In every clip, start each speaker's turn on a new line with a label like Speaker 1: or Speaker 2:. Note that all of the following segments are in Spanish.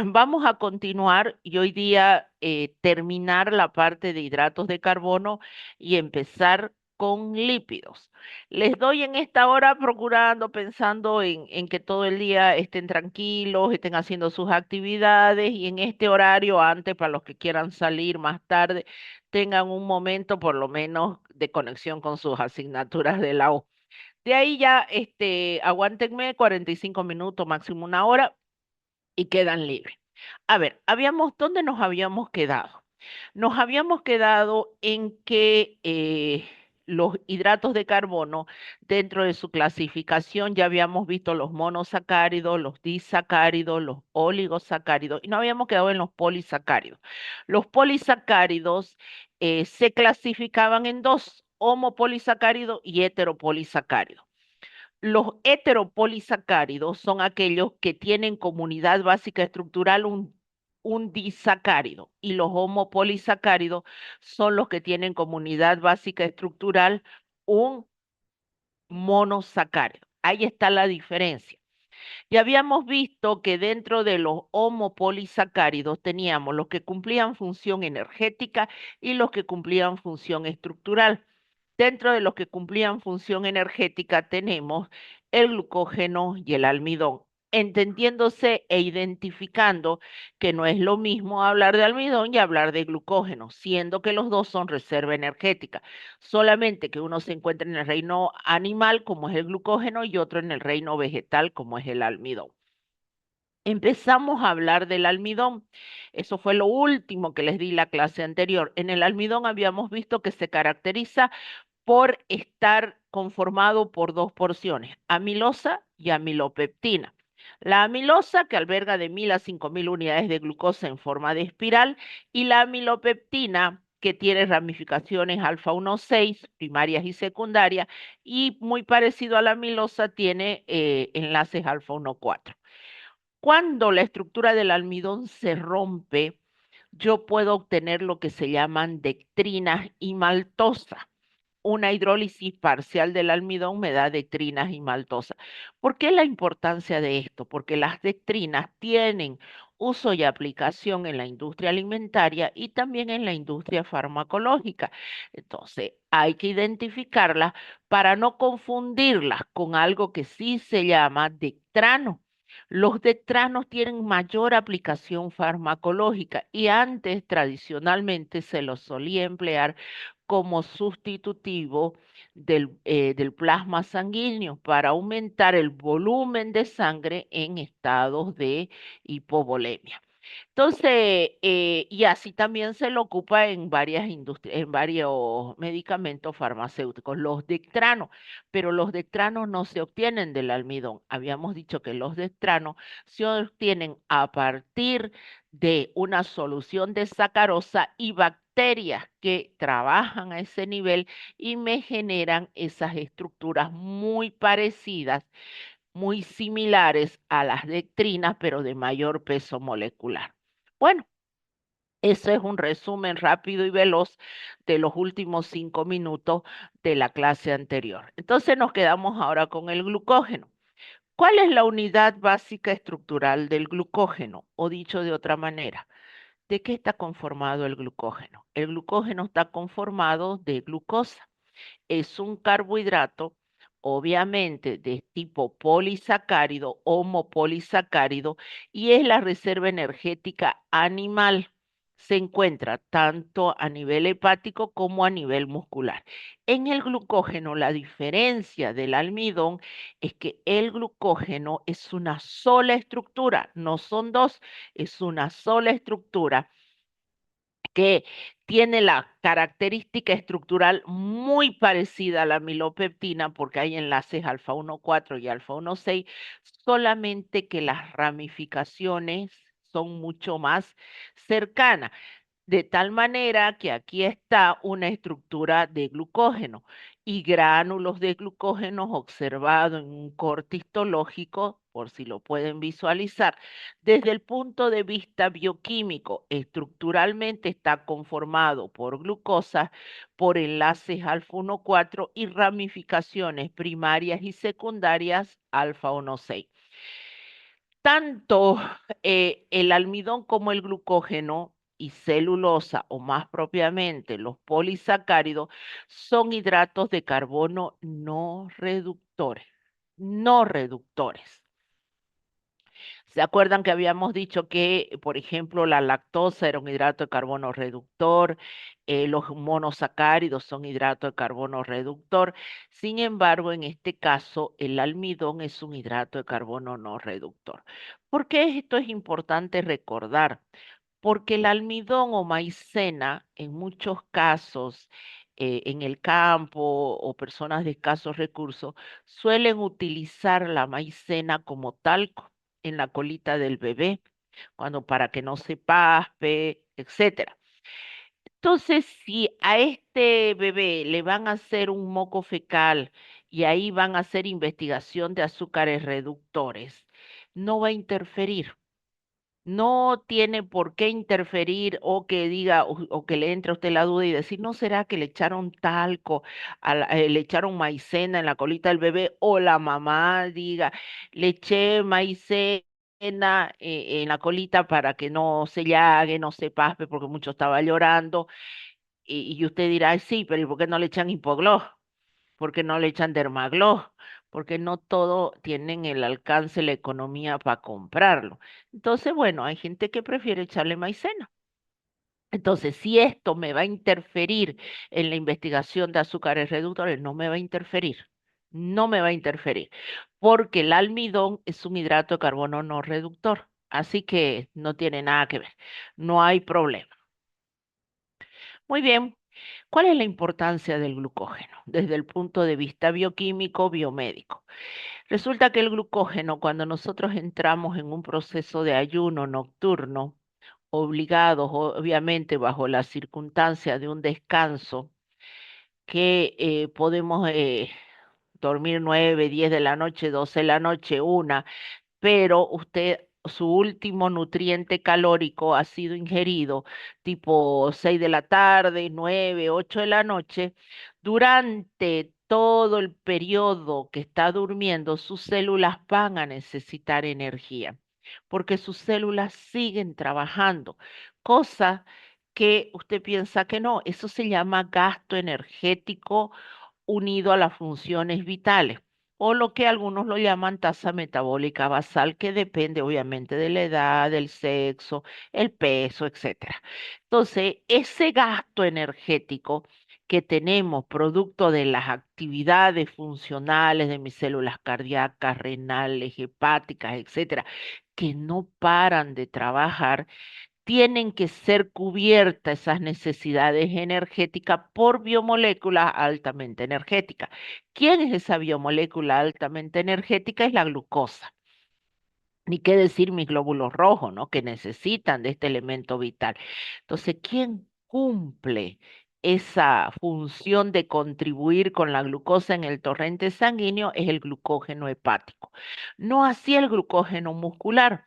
Speaker 1: Vamos a continuar y hoy día terminar la parte de hidratos de carbono y empezar con lípidos. Les doy en esta hora procurando, pensando en que todo el día estén tranquilos, estén haciendo sus actividades y en este horario, antes para los que quieran salir más tarde, tengan un momento por lo menos de conexión con sus asignaturas de la U. De ahí ya, aguántenme 45 minutos, máximo una hora y quedan libres. A ver, ¿dónde nos habíamos quedado? Nos habíamos quedado en que los hidratos de carbono, dentro de su clasificación, ya habíamos visto los monosacáridos, los disacáridos, los oligosacáridos, y no habíamos quedado en los polisacáridos. Los polisacáridos se clasificaban en dos, homopolisacárido y heteropolisacárido. Los heteropolisacáridos son aquellos que tienen como unidad básica estructural un disacárido y los homopolisacáridos son los que tienen como unidad básica estructural un monosacárido. Ahí está la diferencia. Ya habíamos visto que dentro de los homopolisacáridos teníamos los que cumplían función energética y los que cumplían función estructural. Dentro de los que cumplían función energética tenemos el glucógeno y el almidón, entendiéndose e identificando que no es lo mismo hablar de almidón y hablar de glucógeno, siendo que los dos son reserva energética, solamente que uno se encuentra en el reino animal como es el glucógeno y otro en el reino vegetal como es el almidón. Empezamos a hablar del almidón. Eso fue lo último que les di la clase anterior. En el almidón habíamos visto que se caracteriza por estar conformado por dos porciones, amilosa y amilopeptina. La amilosa, que alberga de 1000 a 5000 unidades de glucosa en forma de espiral, y la amilopeptina, que tiene ramificaciones alfa 1,6, primarias y secundarias, y muy parecido a la amilosa, tiene enlaces alfa 1,4. Cuando la estructura del almidón se rompe, yo puedo obtener lo que se llaman dextrinas y maltosa. Una hidrólisis parcial del almidón me da dextrinas y maltosa. ¿Por qué la importancia de esto? Porque las dextrinas tienen uso y aplicación en la industria alimentaria y también en la industria farmacológica. Entonces, hay que identificarlas para no confundirlas con algo que sí se llama dextrano. Los dextranos tienen mayor aplicación farmacológica y antes tradicionalmente se los solía emplear como sustitutivo del plasma sanguíneo para aumentar el volumen de sangre en estados de hipovolemia. Entonces, y así también se lo ocupa en varias industrias, en varios medicamentos farmacéuticos, los dextranos, pero los dextranos no se obtienen del almidón. Habíamos dicho que los dextranos se obtienen a partir de una solución de sacarosa y bacterias que trabajan a ese nivel y me generan esas estructuras muy parecidas, muy similares a las dextrinas, pero de mayor peso molecular. Bueno, eso es un resumen rápido y veloz de los últimos 5 minutos de la clase anterior. Entonces nos quedamos ahora con el glucógeno. ¿Cuál es la unidad básica estructural del glucógeno? O dicho de otra manera, ¿de qué está conformado el glucógeno? El glucógeno está conformado de glucosa. Es un carbohidrato, obviamente, de tipo polisacárido, homopolisacárido, y es la reserva energética animal. Se encuentra tanto a nivel hepático como a nivel muscular. En el glucógeno, la diferencia del almidón es que el glucógeno es una sola estructura, no son dos, es una sola estructura que tiene la característica estructural muy parecida a la milopeptina, porque hay enlaces alfa 1,4 y alfa 1,6, solamente que las ramificaciones son mucho más cercanas. De tal manera que aquí está una estructura de glucógeno y gránulos de glucógeno observado en un corte histológico, por si lo pueden visualizar. Desde el punto de vista bioquímico, estructuralmente está conformado por glucosa, por enlaces alfa 1,4 y ramificaciones primarias y secundarias alfa 1,6. Tanto el almidón como el glucógeno y celulosa, o más propiamente los polisacáridos, son hidratos de carbono no reductores. No reductores. ¿Se acuerdan que habíamos dicho que, por ejemplo, la lactosa era un hidrato de carbono reductor, los monosacáridos son hidratos de carbono reductor? Sin embargo, en este caso, el almidón es un hidrato de carbono no reductor. ¿Por qué esto es importante recordar? Porque el almidón o maicena, en muchos casos, en el campo o personas de escasos recursos, suelen utilizar la maicena como talco en la colita del bebé, cuando para que no se paspe, etcétera. Entonces, si a este bebé le van a hacer un moco fecal y ahí van a hacer investigación de azúcares reductores, no va a interferir. No tiene por qué interferir o que diga o que le entre a usted la duda y decir, ¿no será que le echaron talco, le echaron maicena en la colita del bebé? O la mamá diga, le eché maicena en la colita para que no se llague, no se paspe, porque mucho estaba llorando. Y usted dirá, "Ay, sí, pero ¿y por qué no le echan hipoglós? ¿Por qué no le echan Dermaglós? Porque no todo tienen el alcance, la economía para comprarlo. Entonces, bueno, hay gente que prefiere echarle maicena. Entonces, si esto me va a interferir en la investigación de azúcares reductores, no me va a interferir. No me va a interferir, porque el almidón es un hidrato de carbono no reductor. Así que no tiene nada que ver. No hay problema. Muy bien. ¿Cuál es la importancia del glucógeno desde el punto de vista bioquímico, biomédico? Resulta que el glucógeno, cuando nosotros entramos en un proceso de ayuno nocturno, obligados obviamente bajo la circunstancia de un descanso, que podemos dormir 9, 10 de la noche, 12 de la noche, una, pero usted, su último nutriente calórico ha sido ingerido tipo 6 de la tarde, 9, 8 de la noche. Durante todo el periodo que está durmiendo, sus células van a necesitar energía, porque sus células siguen trabajando, cosa que usted piensa que no. Eso se llama gasto energético unido a las funciones vitales, o lo que algunos lo llaman tasa metabólica basal, que depende obviamente de la edad, del sexo, el peso, etcétera. Entonces, ese gasto energético que tenemos producto de las actividades funcionales de mis células cardíacas, renales, hepáticas, etcétera, que no paran de trabajar, tienen que ser cubiertas esas necesidades energéticas por biomoléculas altamente energéticas. ¿Quién es esa biomolécula altamente energética? Es la glucosa. Ni qué decir mis glóbulos rojos, ¿no? Que necesitan de este elemento vital. Entonces, ¿quién cumple esa función de contribuir con la glucosa en el torrente sanguíneo? Es el glucógeno hepático. No así el glucógeno muscular.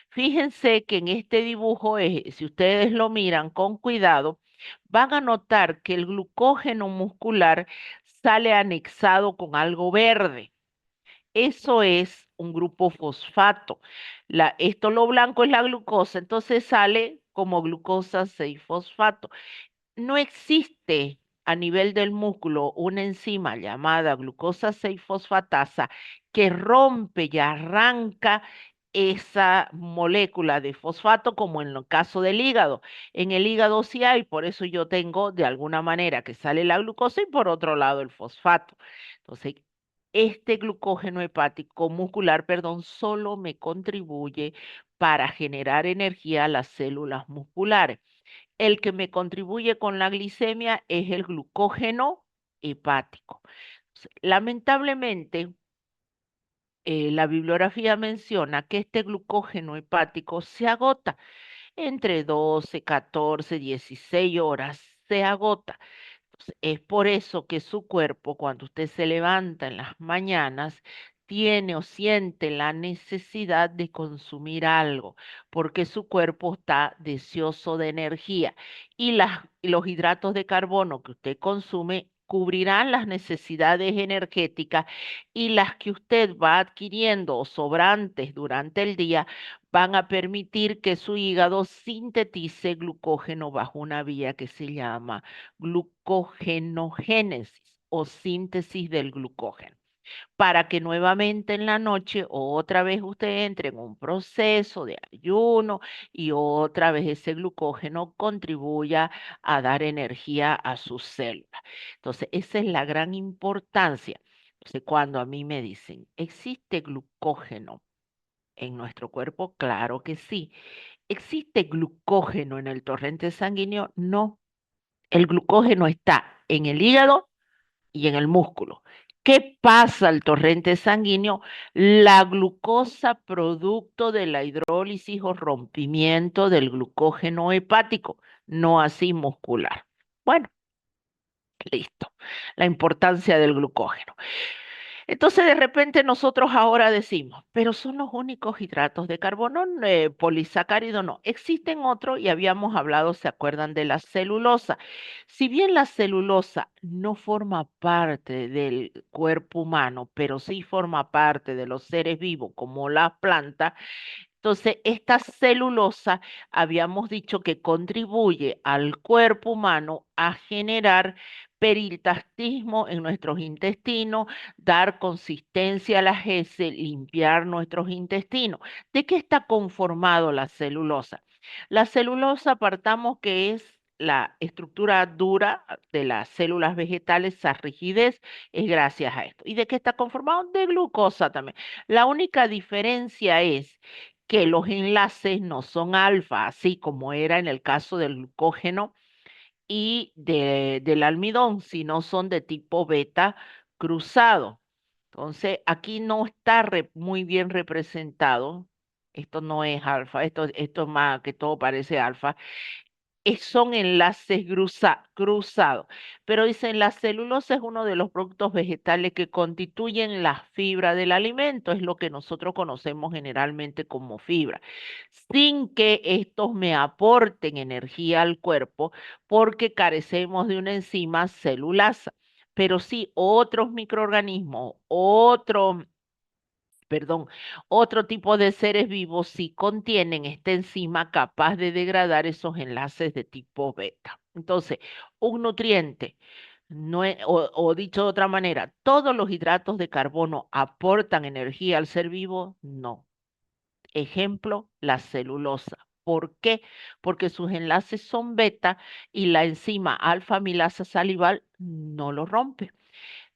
Speaker 1: Fíjense que en este dibujo, si ustedes lo miran con cuidado, van a notar que el glucógeno muscular sale anexado con algo verde. Eso es un grupo fosfato. Esto lo blanco es la glucosa, entonces sale como glucosa 6-fosfato. No existe a nivel del músculo una enzima llamada glucosa 6-fosfatasa que rompe y arranca esa molécula de fosfato como en el caso del hígado. En el hígado sí hay, por eso yo tengo de alguna manera que sale la glucosa y por otro lado el fosfato. Entonces, este glucógeno hepático muscular, perdón, solo me contribuye para generar energía a las células musculares. El que me contribuye con la glicemia es el glucógeno hepático. Lamentablemente, la bibliografía menciona que este glucógeno hepático se agota entre 12, 14, 16 horas, se agota. Es por eso que su cuerpo, cuando usted se levanta en las mañanas, tiene o siente la necesidad de consumir algo, porque su cuerpo está deseoso de energía y los hidratos de carbono que usted consume cubrirán las necesidades energéticas y las que usted va adquiriendo sobrantes durante el día van a permitir que su hígado sintetice glucógeno bajo una vía que se llama glucogenogénesis o síntesis del glucógeno, para que nuevamente en la noche otra vez usted entre en un proceso de ayuno y otra vez ese glucógeno contribuya a dar energía a sus células. Entonces, esa es la gran importancia. Entonces, cuando a mí me dicen, ¿existe glucógeno en nuestro cuerpo? Claro que sí. ¿Existe glucógeno en el torrente sanguíneo? No. El glucógeno está en el hígado y en el músculo. ¿Qué pasa al torrente sanguíneo? La glucosa producto de la hidrólisis o rompimiento del glucógeno hepático, no así muscular. Bueno, listo. La importancia del glucógeno. Entonces, de repente nosotros ahora decimos, pero son los únicos hidratos de carbono, polisacárido no. Existen otros y habíamos hablado, ¿se acuerdan de la celulosa? Si bien la celulosa no forma parte del cuerpo humano, pero sí forma parte de los seres vivos como las plantas, entonces, esta celulosa habíamos dicho que contribuye al cuerpo humano a generar peristaltismo en nuestros intestinos, dar consistencia a las heces, limpiar nuestros intestinos. ¿De qué está conformado la celulosa? La celulosa, partamos que es la estructura dura de las células vegetales, esa rigidez es gracias a esto. ¿Y de qué está conformado? De glucosa también. La única diferencia es que los enlaces no son alfa, así como era en el caso del glucógeno y del almidón, sino son de tipo beta cruzado. Entonces, aquí no está muy bien representado. Esto no es alfa, esto más que todo parece alfa, son enlaces cruzados. Pero dicen, la celulosa es uno de los productos vegetales que constituyen la fibra del alimento, es lo que nosotros conocemos generalmente como fibra, sin que estos me aporten energía al cuerpo porque carecemos de una enzima celulasa. Pero sí, otros microorganismos, otro tipo de seres vivos sí contienen esta enzima capaz de degradar esos enlaces de tipo beta. Entonces, un nutriente, o dicho de otra manera, ¿todos los hidratos de carbono aportan energía al ser vivo? No. Ejemplo, la celulosa. ¿Por qué? Porque sus enlaces son beta y la enzima alfa amilasa salival no lo rompe.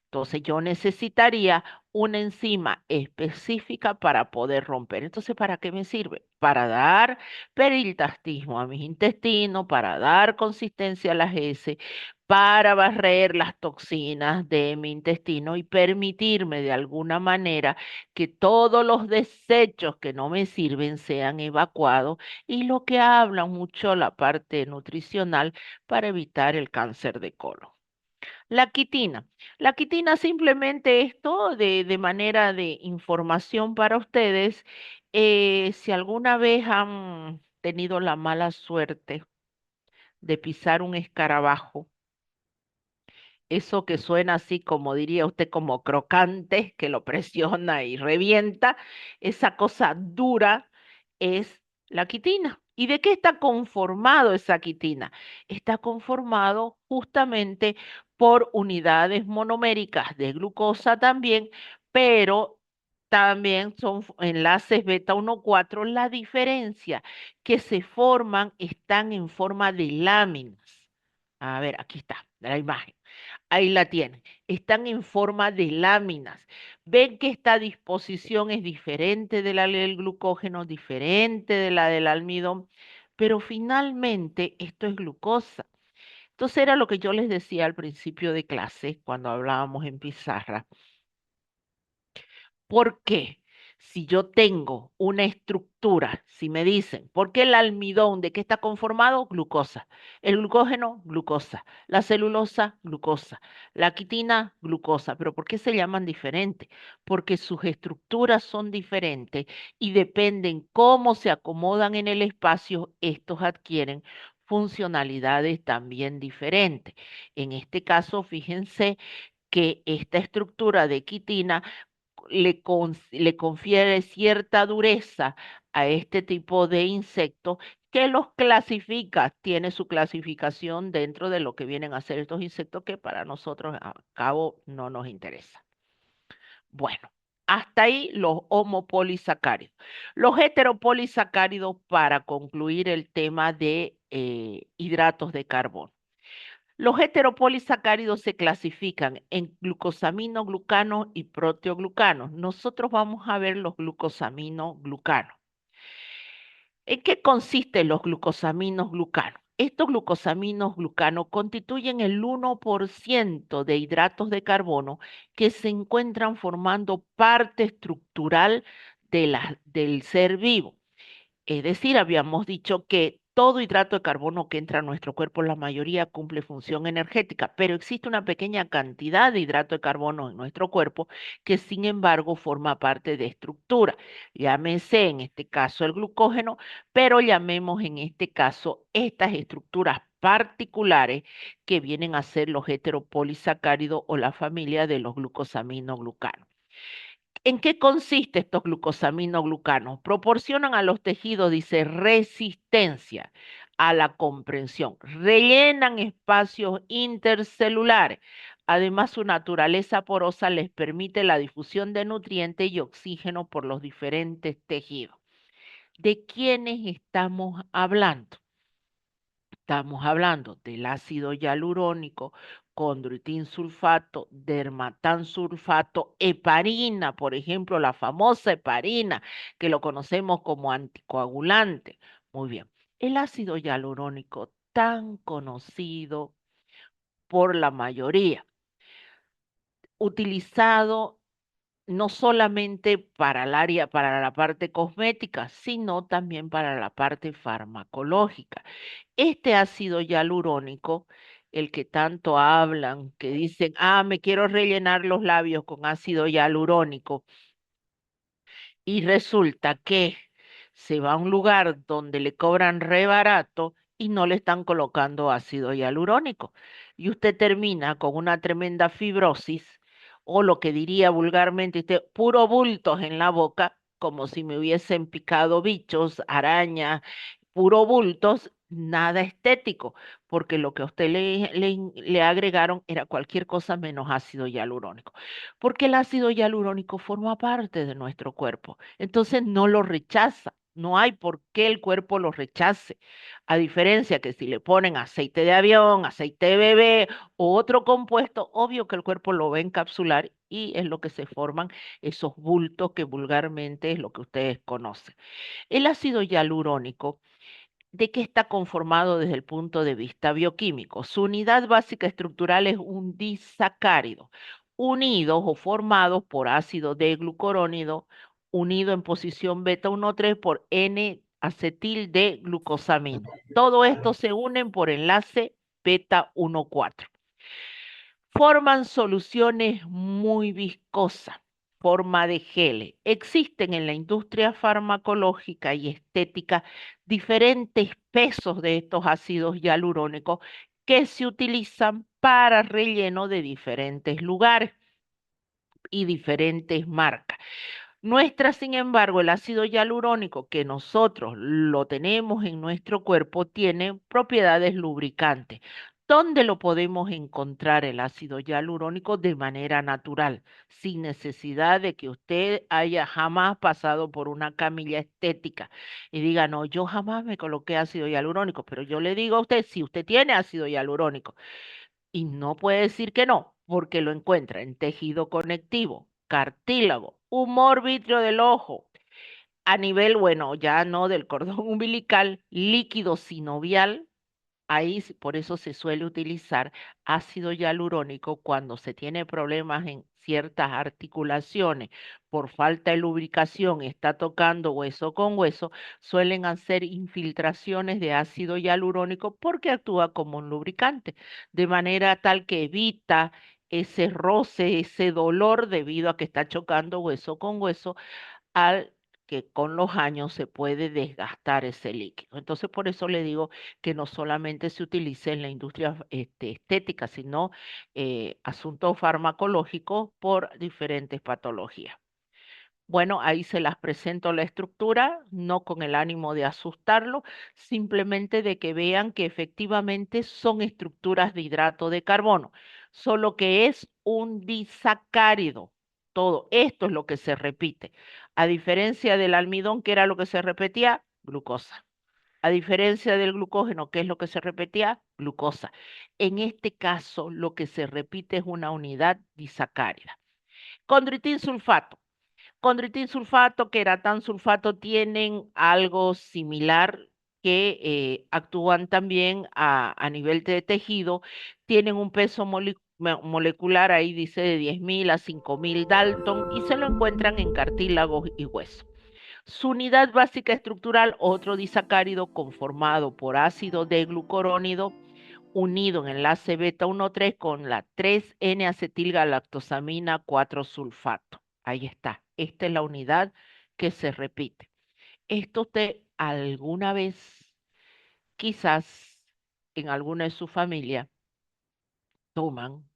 Speaker 1: Entonces yo necesitaría una enzima específica para poder romper. Entonces, ¿para qué me sirve? Para dar peristaltismo a mis intestinos, para dar consistencia a las heces, para barrer las toxinas de mi intestino y permitirme de alguna manera que todos los desechos que no me sirven sean evacuados y lo que habla mucho la parte nutricional para evitar el cáncer de colon. La quitina. La quitina simplemente esto de manera de información para ustedes. Si alguna vez han tenido la mala suerte de pisar un escarabajo, eso que suena así como diría usted, como crocante, que lo presiona y revienta, esa cosa dura es la quitina. ¿Y de qué está conformado esa quitina? Está conformado justamente por unidades monoméricas de glucosa también, pero también son enlaces beta 1,4. La diferencia que se forman están en forma de láminas. A ver, aquí está la imagen. Ahí la tienen. Están en forma de láminas. Ven que esta disposición es diferente de la del glucógeno, diferente de la del almidón, pero finalmente esto es glucosa. Entonces era lo que yo les decía al principio de clase cuando hablábamos en pizarra. ¿Por qué? Si yo tengo una estructura, si me dicen, ¿por qué el almidón de qué está conformado? Glucosa. El glucógeno, glucosa. La celulosa, glucosa. La quitina, glucosa. ¿Pero por qué se llaman diferentes? Porque sus estructuras son diferentes y dependen cómo se acomodan en el espacio, estos adquieren funcionalidades también diferentes. En este caso, fíjense que esta estructura de quitina le confiere cierta dureza a este tipo de insectos que los clasifica, tiene su clasificación dentro de lo que vienen a ser estos insectos que para nosotros a cabo no nos interesa. Bueno, hasta ahí los homopolisacáridos. Los heteropolisacáridos para concluir el tema de hidratos de carbono. Los heteropolisacáridos se clasifican en glucosaminoglucanos y proteoglucanos. Nosotros vamos a ver los glucosaminoglucanos. ¿En qué consisten los glucosaminoglucanos? Estos glucosaminoglucanos constituyen el 1% de hidratos de carbono que se encuentran formando parte estructural del ser vivo. Es decir, habíamos dicho que todo hidrato de carbono que entra a nuestro cuerpo, la mayoría cumple función energética, pero existe una pequeña cantidad de hidrato de carbono en nuestro cuerpo que sin embargo forma parte de estructura. Llámese en este caso el glucógeno, pero llamemos en este caso estas estructuras particulares que vienen a ser los heteropolisacáridos o la familia de los glucosaminoglucanos. ¿En qué consiste estos glucosaminoglucanos? Proporcionan a los tejidos, dice, resistencia a la comprensión, rellenan espacios intercelulares. Además, su naturaleza porosa les permite la difusión de nutrientes y oxígeno por los diferentes tejidos. ¿De quiénes estamos hablando? Estamos hablando del ácido hialurónico, condroitin sulfato, dermatan sulfato, heparina, por ejemplo, la famosa heparina, que lo conocemos como anticoagulante. Muy bien. El ácido hialurónico, tan conocido por la mayoría, utilizado no solamente para el área, para la parte cosmética, sino también para la parte farmacológica. Este ácido hialurónico, el que tanto hablan, que dicen, me quiero rellenar los labios con ácido hialurónico, y resulta que se va a un lugar donde le cobran re barato y no le están colocando ácido hialurónico. Y usted termina con una tremenda fibrosis o lo que diría vulgarmente usted, puro bultos en la boca, como si me hubiesen picado bichos, arañas, puro bultos, nada estético, porque lo que a usted le agregaron era cualquier cosa menos ácido hialurónico, porque el ácido hialurónico forma parte de nuestro cuerpo, entonces no lo rechaza. No hay por qué el cuerpo lo rechace, a diferencia que si le ponen aceite de avión, aceite de bebé o otro compuesto, obvio que el cuerpo lo va a encapsular y es lo que se forman esos bultos que vulgarmente es lo que ustedes conocen. El ácido hialurónico, ¿de qué está conformado desde el punto de vista bioquímico? Su unidad básica estructural es un disacárido, unidos o formados por ácido D-glucurónido, unido en posición beta 1,3 por N-acetil de glucosamina. Todo esto se unen por enlace beta 1,4. Forman soluciones muy viscosas, forma de geles. Existen en la industria farmacológica y estética diferentes pesos de estos ácidos hialurónicos que se utilizan para relleno de diferentes lugares y diferentes marcas. Nuestra, sin embargo, el ácido hialurónico que nosotros lo tenemos en nuestro cuerpo tiene propiedades lubricantes. ¿Dónde lo podemos encontrar el ácido hialurónico de manera natural, sin necesidad de que usted haya jamás pasado por una camilla estética y diga, no, yo jamás me coloqué ácido hialurónico, pero yo le digo a usted, si usted tiene ácido hialurónico, y no puede decir que no, porque lo encuentra en tejido conectivo, cartílago, humor vítreo del ojo, a nivel, bueno, ya no del cordón umbilical, líquido sinovial. Ahí por eso se suele utilizar ácido hialurónico cuando se tiene problemas en ciertas articulaciones por falta de lubricación, está tocando hueso con hueso, suelen hacer infiltraciones de ácido hialurónico porque actúa como un lubricante, de manera tal que evita ese roce, ese dolor debido a que está chocando hueso con hueso al que con los años se puede desgastar ese líquido. Entonces, por eso le digo que no solamente se utilice en la industria estética, sino asuntos farmacológicos por diferentes patologías. Bueno, ahí se las presento la estructura, no con el ánimo de asustarlo, simplemente de que vean que efectivamente son estructuras de hidrato de carbono, solo que es un disacárido. Todo esto es lo que se repite. A diferencia del almidón, que era lo que se repetía, glucosa. A diferencia del glucógeno, que es lo que se repetía, glucosa. En este caso, lo que se repite es una unidad disacárida. Condritin sulfato. Condritin sulfato, queratán sulfato tienen algo similar que actúan también a nivel de tejido, tienen un peso molecular, ahí dice de 10.000 a 5.000 Dalton y se lo encuentran en cartílagos y hueso. Su unidad básica estructural, otro disacárido conformado por ácido de glucurónido unido en enlace beta 1,3 con la 3N-acetilgalactosamina 4-sulfato. Ahí está. Esta es la unidad que se repite. Esto usted alguna vez, quizás en alguna de su familia, toman,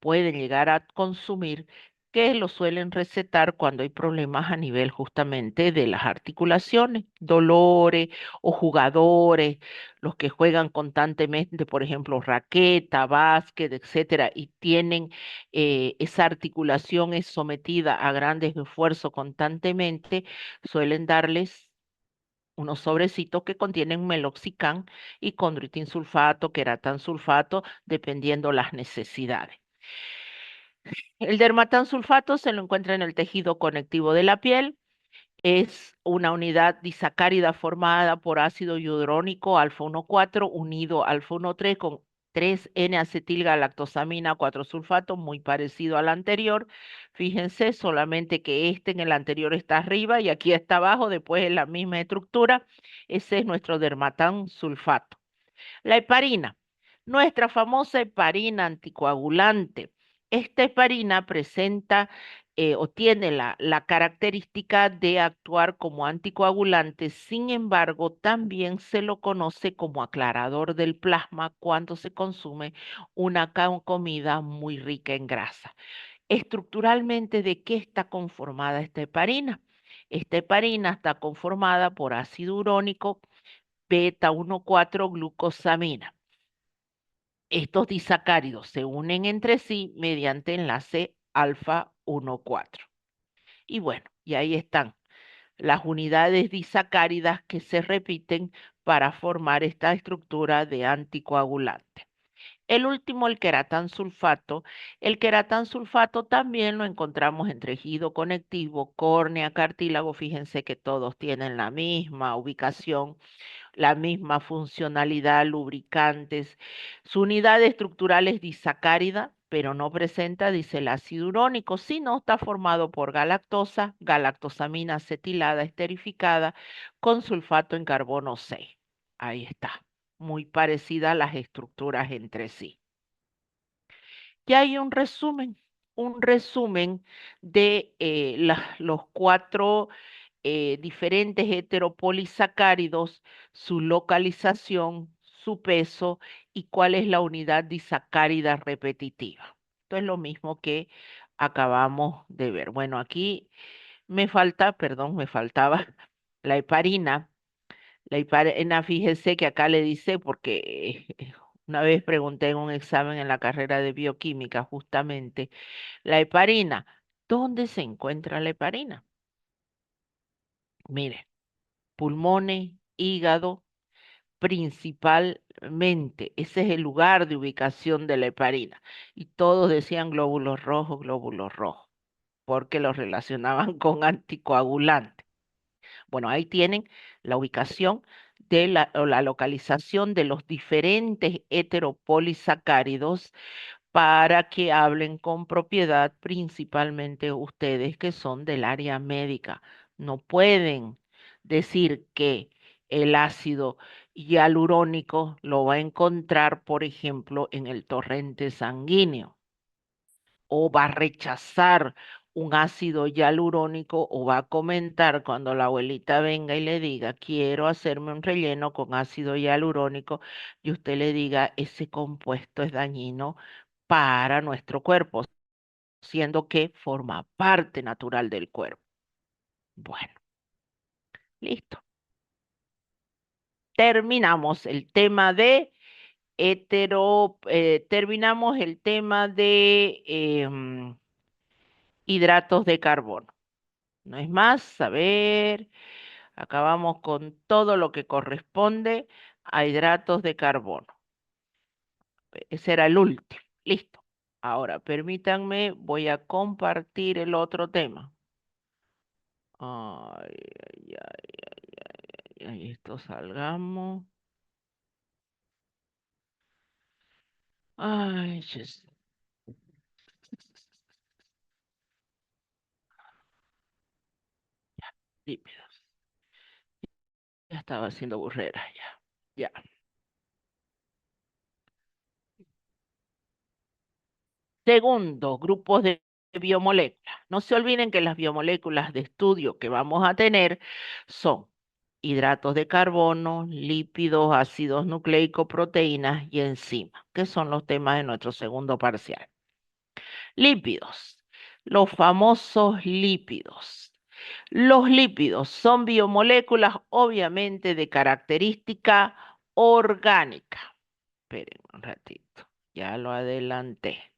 Speaker 1: pueden llegar a consumir, que lo suelen recetar cuando hay problemas a nivel justamente de las articulaciones, dolores o jugadores, los que juegan constantemente, por ejemplo, raqueta, básquet, etcétera, y tienen esa articulación es sometida a grandes esfuerzos constantemente, suelen darles unos sobrecitos que contienen meloxicam y condroitin sulfato, queratan sulfato, dependiendo las necesidades. El dermatán sulfato se lo encuentra en el tejido conectivo de la piel. Es una unidad disacárida formada por ácido hialurónico alfa 1,4 unido alfa 1,3 con 3N-acetilgalactosamina 4-sulfato, muy parecido al anterior. Fíjense, solamente que este en el anterior está arriba y aquí está abajo, después es la misma estructura. Ese es nuestro dermatán sulfato. La heparina, nuestra famosa heparina anticoagulante. Esta heparina presenta o tiene la característica de actuar como anticoagulante, sin embargo, también se lo conoce como aclarador del plasma cuando se consume una comida muy rica en grasa. Estructuralmente, ¿de qué está conformada esta heparina? Esta heparina está conformada por ácido urónico, beta 1,4 glucosamina. Estos disacáridos se unen entre sí mediante enlace alfa 1,4. Y bueno, y ahí están las unidades disacáridas que se repiten para formar esta estructura de anticoagulante. El último, el queratán sulfato. El queratán sulfato también lo encontramos en tejido conectivo, córnea, cartílago. Fíjense que todos tienen la misma ubicación, la misma funcionalidad, lubricantes. Su unidad estructural es disacárida, pero no presenta, dice el ácido urónico, sino está formado por galactosa, galactosamina acetilada esterificada con sulfato en carbono 6. Ahí está, muy parecidas las estructuras entre sí. Ya hay un resumen de los cuatro diferentes heteropolisacáridos, su localización, su peso y cuál es la unidad disacárida repetitiva. Esto es lo mismo que acabamos de ver. Bueno, aquí me falta, perdón, me faltaba la heparina. La heparina, fíjese que acá le dice, porque una vez pregunté en un examen en la carrera de bioquímica, justamente, la heparina, ¿dónde se encuentra la heparina? Mire, pulmones, hígado, principalmente. Ese es el lugar de ubicación de la heparina. Y todos decían glóbulos rojos, porque los relacionaban con anticoagulantes. Bueno, ahí tienen la ubicación o la localización de los diferentes heteropolisacáridos para que hablen con propiedad, principalmente ustedes que son del área médica. No pueden decir que el ácido hialurónico lo va a encontrar, por ejemplo, en el torrente sanguíneo o va a rechazar un ácido hialurónico o va a comentar cuando la abuelita venga y le diga, quiero hacerme un relleno con ácido hialurónico y usted le diga, ese compuesto es dañino para nuestro cuerpo, siendo que forma parte natural del cuerpo. Bueno, listo. Terminamos el tema de terminamos el tema de hidratos de carbono. No es más, a ver, acabamos con todo lo que corresponde a hidratos de carbono. Ese era el último. Listo. Ahora, permítanme, voy a compartir el otro tema. Ay, ay, ay, ay, esto salgamos. Ay, lípidos. Ya estaba haciendo burrera, ya. Ya. Segundo, grupos de biomoléculas. No se olviden que las biomoléculas de estudio que vamos a tener son hidratos de carbono, lípidos, ácidos nucleicos, proteínas y enzimas, que son los temas de nuestro segundo parcial. Lípidos, los famosos lípidos. Los lípidos son biomoléculas obviamente de característica orgánica. Esperen un ratito, ya lo adelanté.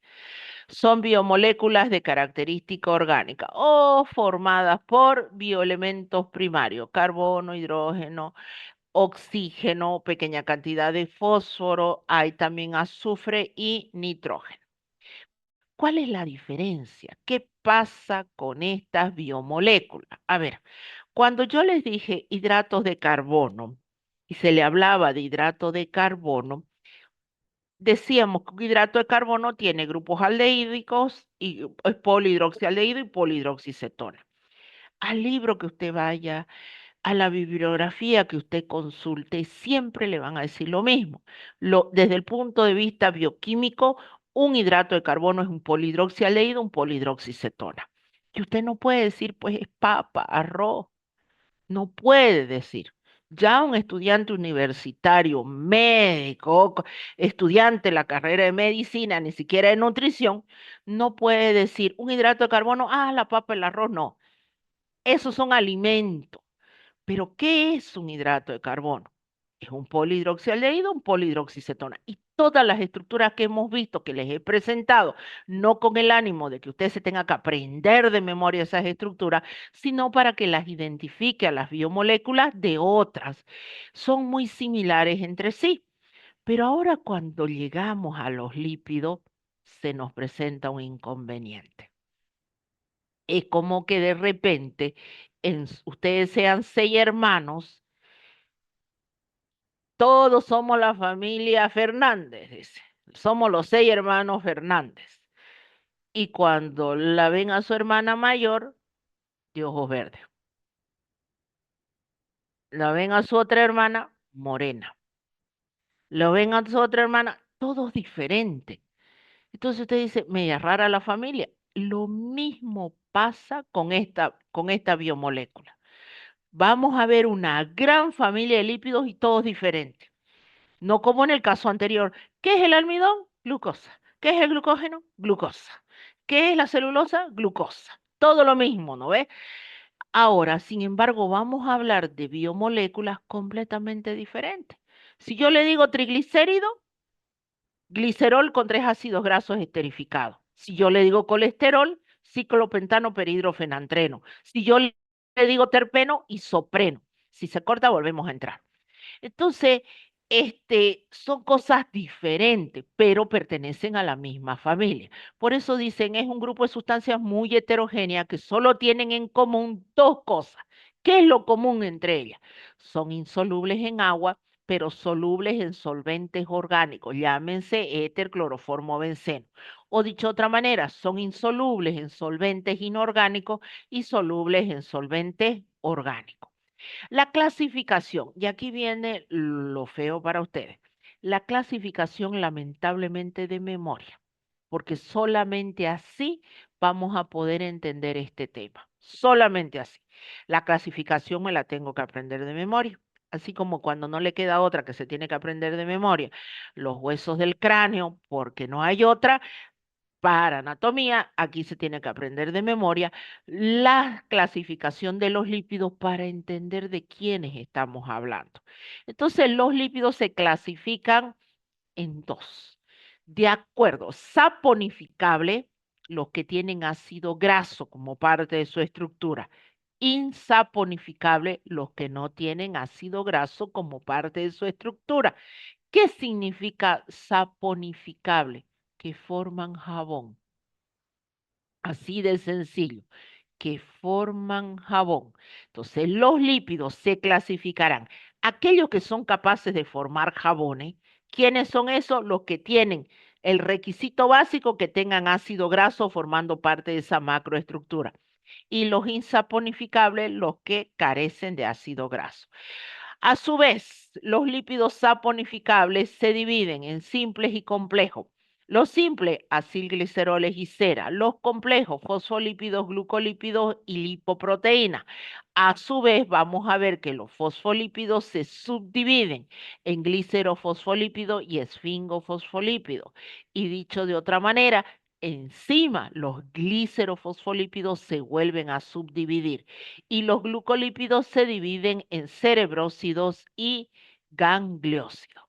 Speaker 1: Son biomoléculas de característica orgánica o formadas por bioelementos primarios, carbono, hidrógeno, oxígeno, pequeña cantidad de fósforo, hay también azufre y nitrógeno. ¿Cuál es la diferencia? ¿Qué pasa con estas biomoléculas? A ver, cuando yo les dije hidratos de carbono y se le hablaba de hidrato de carbono, decíamos que un hidrato de carbono tiene grupos aldehídicos y es polihidroxialdehído y polihidroxicetona. Al libro que usted vaya, a la bibliografía que usted consulte, siempre le van a decir lo mismo. Desde el punto de vista bioquímico, un hidrato de carbono es un polihidroxialdehído, un polihidroxicetona. Y usted no puede decir, pues es papa, arroz, no puede decir. Ya un estudiante universitario, médico, estudiante de la carrera de medicina, ni siquiera de nutrición, no puede decir un hidrato de carbono, la papa, el arroz, no. Esos son alimentos. Pero, ¿qué es un hidrato de carbono? Es un polihidroxialdehído, un polihidroxicetona. Y todas las estructuras que hemos visto, que les he presentado, no con el ánimo de que usted se tenga que aprender de memoria esas estructuras, sino para que las identifique a las biomoléculas de otras. Son muy similares entre sí. Pero ahora cuando llegamos a los lípidos, se nos presenta un inconveniente. Es como que de repente ustedes sean 6 hermanos, todos somos la familia Fernández, dice. Somos los 6 hermanos Fernández. Y cuando la ven a su hermana mayor, de ojos verdes. La ven a su otra hermana, morena. Lo ven a su otra hermana, todos diferentes. Entonces usted dice, media rara la familia. Lo mismo pasa con esta biomolécula. Vamos a ver una gran familia de lípidos y todos diferentes. No como en el caso anterior. ¿Qué es el almidón? Glucosa. ¿Qué es el glucógeno? Glucosa. ¿Qué es la celulosa? Glucosa. Todo lo mismo, ¿no ves? Ahora, sin embargo, vamos a hablar de biomoléculas completamente diferentes. Si yo le digo triglicérido, glicerol con 3 ácidos grasos esterificados. Si yo le digo colesterol, ciclopentano perhidrofenantreno. Si yo le digo terpeno, isopreno. Si se corta, volvemos a entrar. Entonces, son cosas diferentes, pero pertenecen a la misma familia. Por eso dicen, es un grupo de sustancias muy heterogéneas que solo tienen en común 2 cosas. ¿Qué es lo común entre ellas? Son insolubles en agua, pero solubles en solventes orgánicos, llámense éter, cloroformo, benceno. O dicho de otra manera, son insolubles en solventes inorgánicos y solubles en solventes orgánicos. La clasificación, y aquí viene lo feo para ustedes, la clasificación lamentablemente de memoria. porque solamente así vamos a poder entender este tema. Solamente así. La clasificación me la tengo que aprender de memoria. Así como cuando no le queda otra que se tiene que aprender de memoria, los huesos del cráneo, porque no hay otra, para anatomía, aquí se tiene que aprender de memoria la clasificación de los lípidos para entender de quiénes estamos hablando. Entonces, los lípidos se clasifican en dos. De acuerdo, saponificable, los que tienen ácido graso como parte de su estructura. Insaponificable, los que no tienen ácido graso como parte de su estructura. ¿Qué significa saponificable? Que forman jabón. Así de sencillo, que forman jabón. Entonces, los lípidos se clasificarán. Aquellos que son capaces de formar jabones, ¿quiénes son esos? Los que tienen el requisito básico que tengan ácido graso formando parte de esa macroestructura. Y los insaponificables, los que carecen de ácido graso. A su vez, los lípidos saponificables se dividen en simples y complejos. Los simples, acilgliceroles y cera. Los complejos, fosfolípidos, glucolípidos y lipoproteínas. A su vez, vamos a ver que los fosfolípidos se subdividen en glicerofosfolípidos y esfingofosfolípidos. Y dicho de otra manera, encima los glicerofosfolípidos se vuelven a subdividir y los glucolípidos se dividen en cerebrósidos y gangliósidos.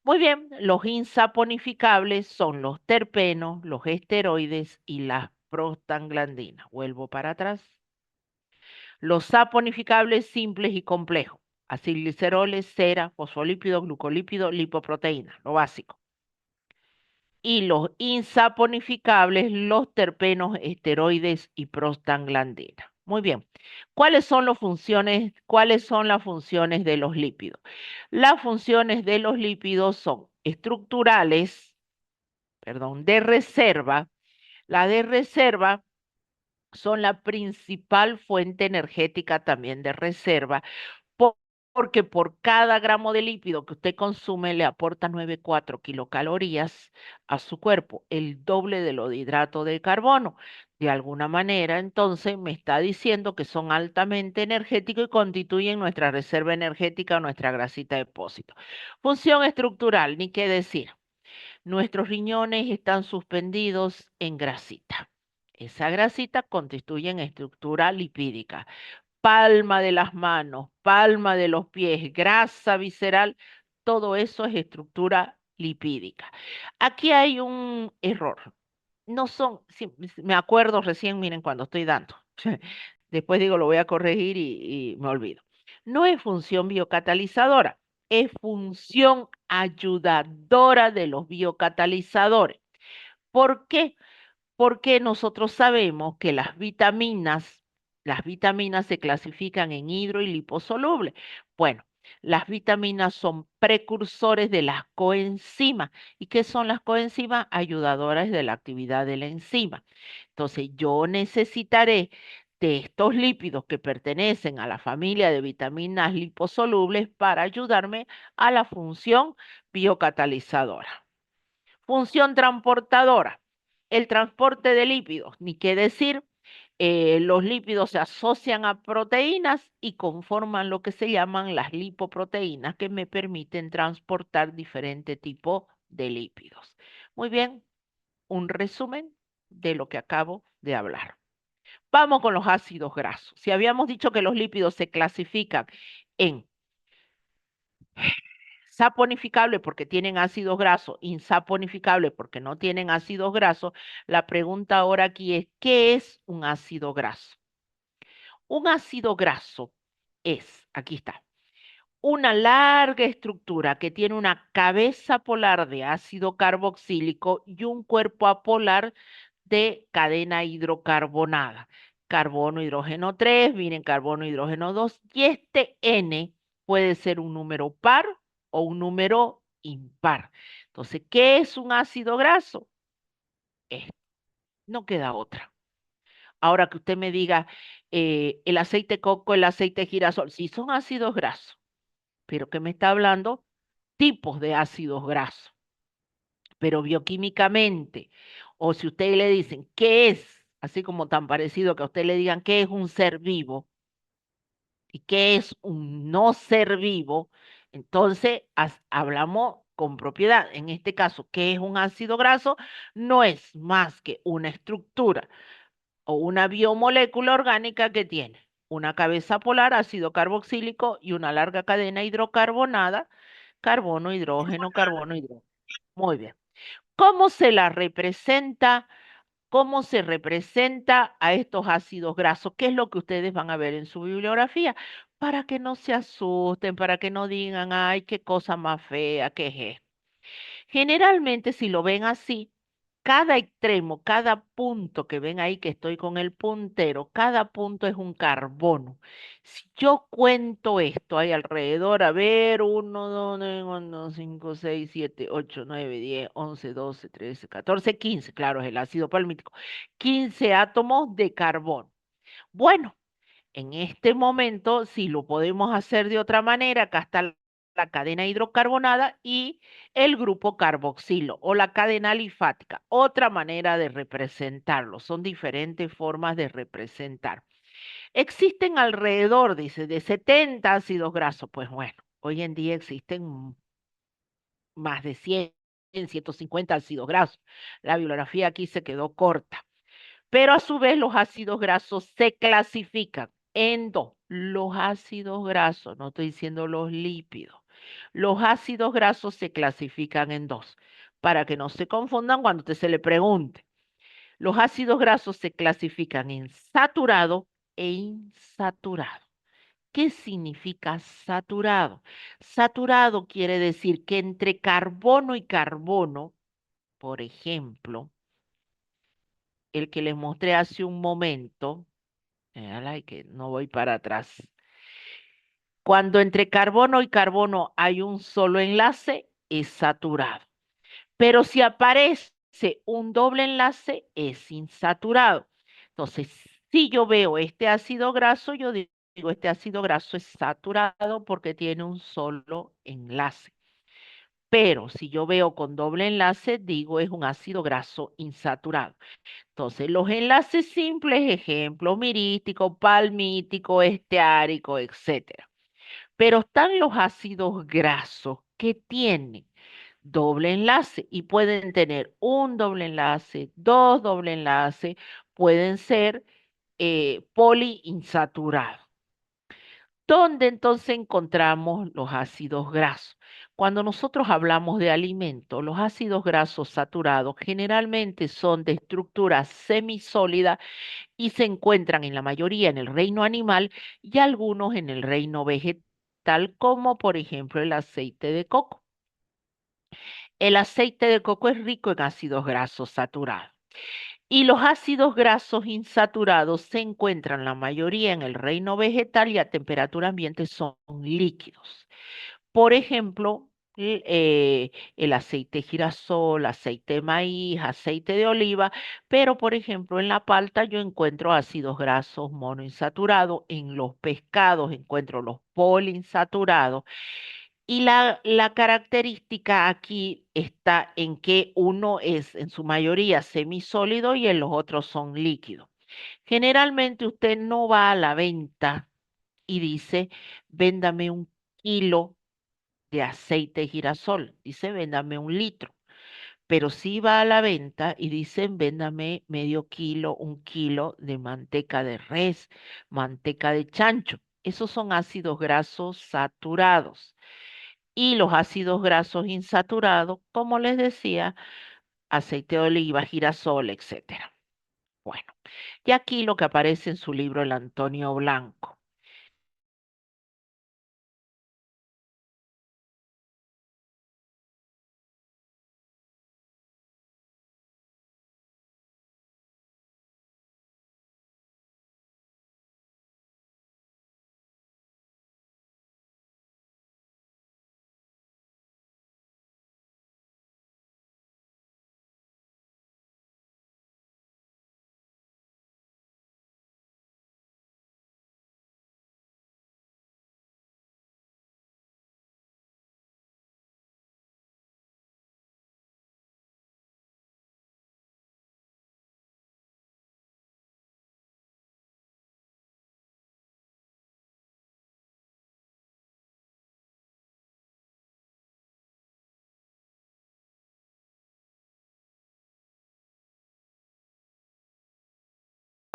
Speaker 1: Muy bien, los insaponificables son los terpenos, los esteroides y las prostaglandinas. Vuelvo para atrás. Los saponificables simples y complejos, acilgliceroles, cera, fosfolípidos, glucolípidos, lipoproteínas, lo básico. Y los insaponificables, los terpenos, esteroides y prostaglandinas. Muy bien. ¿Cuáles son las funciones de los lípidos? Las funciones de los lípidos son estructurales, perdón, de reserva. La de reserva son la principal fuente energética también de reserva, porque por cada gramo de lípido que usted consume le aporta 9,4 kilocalorías a su cuerpo, el doble de lo de hidrato de carbono. De alguna manera, entonces me está diciendo que son altamente energéticos y constituyen nuestra reserva energética, nuestra grasita de depósito. Función estructural, ni qué decir. Nuestros riñones están suspendidos en grasita. Esa grasita constituye en estructura lipídica. Palma de las manos, palma de los pies, grasa visceral, todo eso es estructura lipídica. Aquí hay un error. No son, sí, me acuerdo recién, miren, cuando estoy dando. Después digo, lo voy a corregir y me olvido. No es función biocatalizadora, es función ayudadora de los biocatalizadores. ¿Por qué? Porque nosotros sabemos que las vitaminas se clasifican en hidro y liposolubles. Bueno, las vitaminas son precursores de las coenzimas. ¿Y qué son las coenzimas? Ayudadoras de la actividad de la enzima. Entonces, yo necesitaré de estos lípidos que pertenecen a la familia de vitaminas liposolubles para ayudarme a la función biocatalizadora. Función transportadora. El transporte de lípidos, ni qué decir, los lípidos se asocian a proteínas y conforman lo que se llaman las lipoproteínas que me permiten transportar diferentes tipos de lípidos. Muy bien, un resumen de lo que acabo de hablar. Vamos con los ácidos grasos. Si habíamos dicho que los lípidos se clasifican en saponificable porque tienen ácidos grasos, insaponificable porque no tienen ácidos grasos, la pregunta ahora aquí es, ¿qué es un ácido graso? Un ácido graso es, aquí está, una larga estructura que tiene una cabeza polar de ácido carboxílico y un cuerpo apolar de cadena hidrocarbonada. Carbono, hidrógeno 3, miren, carbono, hidrógeno 2, y este N puede ser un número par o un número impar. Entonces, ¿qué es un ácido graso? Esto, no queda otra. Ahora que usted me diga, el aceite de coco, el aceite de girasol, sí son ácidos grasos, pero que me está hablando tipos de ácidos grasos, pero bioquímicamente O si usted le dicen, ¿qué es? Así como tan parecido que a usted le digan, ¿qué es un ser vivo? ¿Y qué es un no ser vivo? Entonces, hablamos con propiedad. En este caso, ¿qué es un ácido graso? No es más que una estructura o una biomolécula orgánica que tiene una cabeza polar, ácido carboxílico y una larga cadena hidrocarbonada, carbono, hidrógeno, carbono, hidrógeno. Muy bien. ¿Cómo se la representa? ¿Cómo se representa a estos ácidos grasos? ¿Qué es lo que ustedes van a ver en su bibliografía? Para que no se asusten, para que no digan, ay, qué cosa más fea, qué es esto. Generalmente, si lo ven así, cada extremo, cada punto que ven ahí que estoy con el puntero, cada punto es un carbono. Si yo cuento esto, hay alrededor, a ver, 5, 6, 7, 8, 9, 10, 11, 12, 13, 14, 15, claro, es el ácido palmítico, 15 átomos de carbono. Bueno, en este momento, si lo podemos hacer de otra manera, acá está la cadena hidrocarbonada y el grupo carboxilo o la cadena alifática. Otra manera de representarlo. Son diferentes formas de representar. Existen alrededor, dice, de 70 ácidos grasos. Pues bueno, hoy en día existen más de 100, 150 ácidos grasos. La bibliografía aquí se quedó corta. Pero a su vez los ácidos grasos se clasifican en dos. Los ácidos grasos, no estoy diciendo los lípidos. Los ácidos grasos se clasifican en dos. Para que no se confundan cuando usted se le pregunte. Los ácidos grasos se clasifican en saturado e insaturado. ¿Qué significa saturado? Saturado quiere decir que entre carbono y carbono, por ejemplo, el que les mostré hace un momento, ala, que no voy para atrás. Cuando entre carbono y carbono hay un solo enlace, es saturado. Pero si aparece un doble enlace, es insaturado. Entonces, si yo veo este ácido graso, yo digo, este ácido graso es saturado porque tiene un solo enlace. Pero si yo veo con doble enlace, digo, es un ácido graso insaturado. Entonces, los enlaces simples, ejemplo, mirítico, palmítico, esteárico, etcétera. Pero están los ácidos grasos que tienen doble enlace y pueden tener un doble enlace, dos doble enlaces, pueden ser poliinsaturados. ¿Dónde entonces encontramos los ácidos grasos? Cuando nosotros hablamos de alimentos, los ácidos grasos saturados generalmente son de estructura semisólida y se encuentran en la mayoría en el reino animal y algunos en el reino vegetal, como por ejemplo el aceite de coco. El aceite de coco es rico en ácidos grasos saturados. Y los ácidos grasos insaturados se encuentran la mayoría en el reino vegetal y a temperatura ambiente son líquidos. Por ejemplo, el aceite de girasol, aceite de maíz, aceite de oliva, pero por ejemplo en la palta yo encuentro ácidos grasos monoinsaturados, en los pescados encuentro los poliinsaturados y la característica aquí está en que uno es en su mayoría semisólido y en los otros son líquidos. Generalmente usted no va a la venta y dice, véndame un kilo de aceite de girasol, dice, véndame un litro. Pero sí va a la venta y dicen, véndame medio kilo, un kilo de manteca de res, manteca de chancho. Esos son ácidos grasos saturados. Y los ácidos grasos insaturados, como les decía, aceite de oliva, girasol, etcétera. Bueno, y aquí lo que aparece en su libro El Antonio Blanco.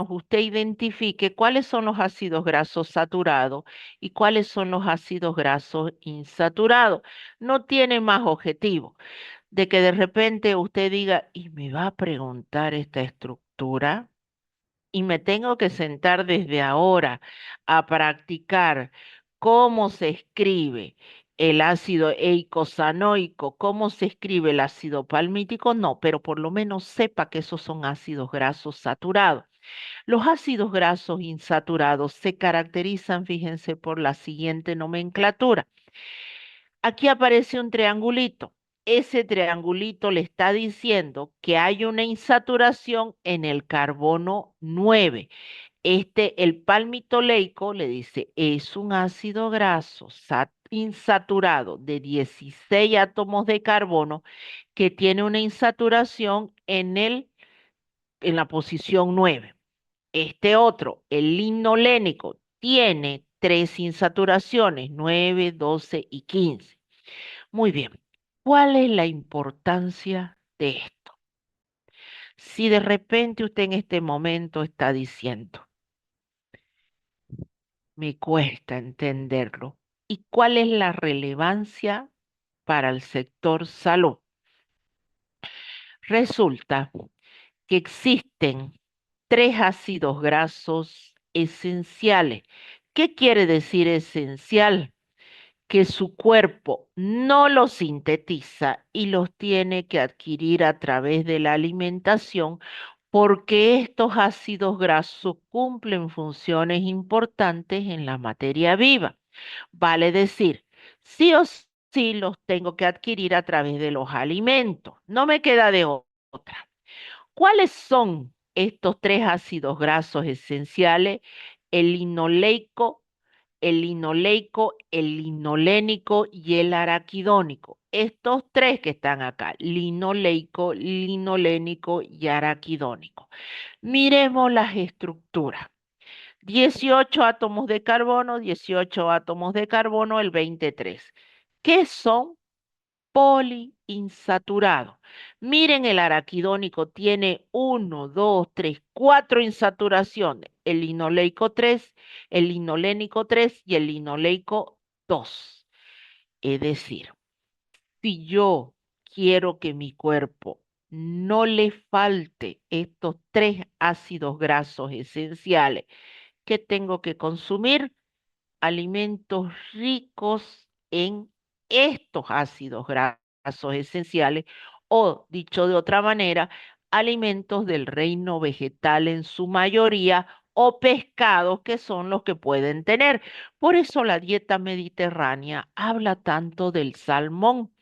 Speaker 1: usted identifique cuáles son los ácidos grasos saturados y cuáles son los ácidos grasos insaturados. No tiene más objetivo de que de repente usted diga, y me va a preguntar esta estructura, y me tengo que sentar desde ahora a practicar cómo se escribe el ácido eicosanoico, cómo se escribe el ácido palmítico, no, pero por lo menos sepa que esos son ácidos grasos saturados. Los ácidos grasos insaturados se caracterizan, fíjense, por la siguiente nomenclatura. Aquí aparece un triangulito. Ese triangulito le está diciendo que hay una insaturación en el carbono 9. El palmitoleico le dice, es un ácido graso insaturado de 16 átomos de carbono que tiene una insaturación en la posición 9. Este otro, el linolénico, tiene 3 insaturaciones, 9, 12 y 15. Muy bien. ¿Cuál es la importancia de esto? Si de repente usted en este momento está diciendo, me cuesta entenderlo, ¿y cuál es la relevancia para el sector salud? Resulta que existen 3 ácidos grasos esenciales. ¿Qué quiere decir esencial? Que su cuerpo no los sintetiza y los tiene que adquirir a través de la alimentación porque estos ácidos grasos cumplen funciones importantes en la materia viva. Vale decir, sí o sí los tengo que adquirir a través de los alimentos. No me queda de otra. ¿Cuáles son estos 3 ácidos grasos esenciales? El linoleico, el linolénico y el araquidónico. Estos 3 que están acá, linoleico, linolénico y araquidónico. Miremos las estructuras. 18 átomos de carbono, 18 átomos de carbono, el 23. ¿Qué son? Poliinsaturados. Miren, el araquidónico tiene 1, 2, 3, 4 insaturaciones. El linoleico 3, el linolénico 3 y el linoleico 2. Es decir, si yo quiero que mi cuerpo no le falte estos 3 ácidos grasos esenciales que tengo que consumir, alimentos ricos en estos ácidos grasos esenciales o, dicho de otra manera, alimentos del reino vegetal en su mayoría o pescados que son los que pueden tener. Por eso la dieta mediterránea habla tanto del salmón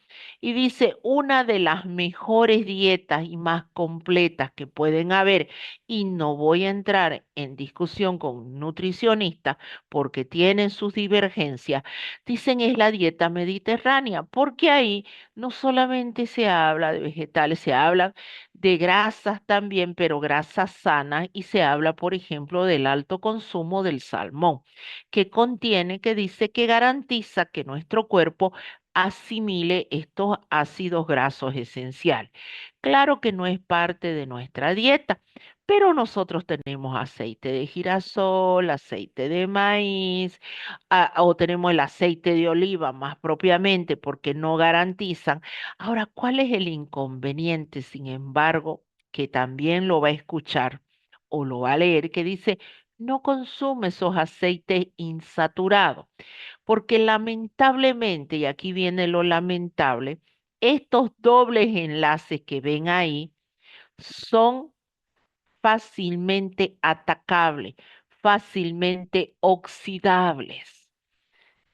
Speaker 1: y dice una de las mejores dietas y más completas que pueden haber, y no voy a entrar en discusión con nutricionistas porque tienen sus divergencias, dicen es la dieta mediterránea, porque ahí no solamente se habla de vegetales, se habla de grasas también, pero grasas sanas, y se habla, por ejemplo, del alto consumo del salmón, que contiene, que dice que garantiza que nuestro cuerpo asimile estos ácidos grasos esenciales. Claro que no es parte de nuestra dieta, pero nosotros tenemos aceite de girasol, aceite de maíz, o tenemos el aceite de oliva más propiamente porque no garantizan. Ahora, ¿cuál es el inconveniente, sin embargo, que también lo va a escuchar o lo va a leer, que dice, no consume esos aceites insaturados? Porque lamentablemente, y aquí viene lo lamentable, estos dobles enlaces que ven ahí son fácilmente atacables, fácilmente oxidables.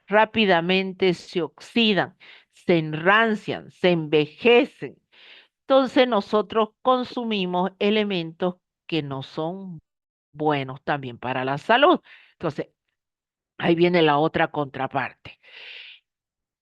Speaker 1: Rápidamente se oxidan, se enrancian, se envejecen. Entonces nosotros consumimos elementos que no son buenos también para la salud. Entonces, ahí viene la otra contraparte.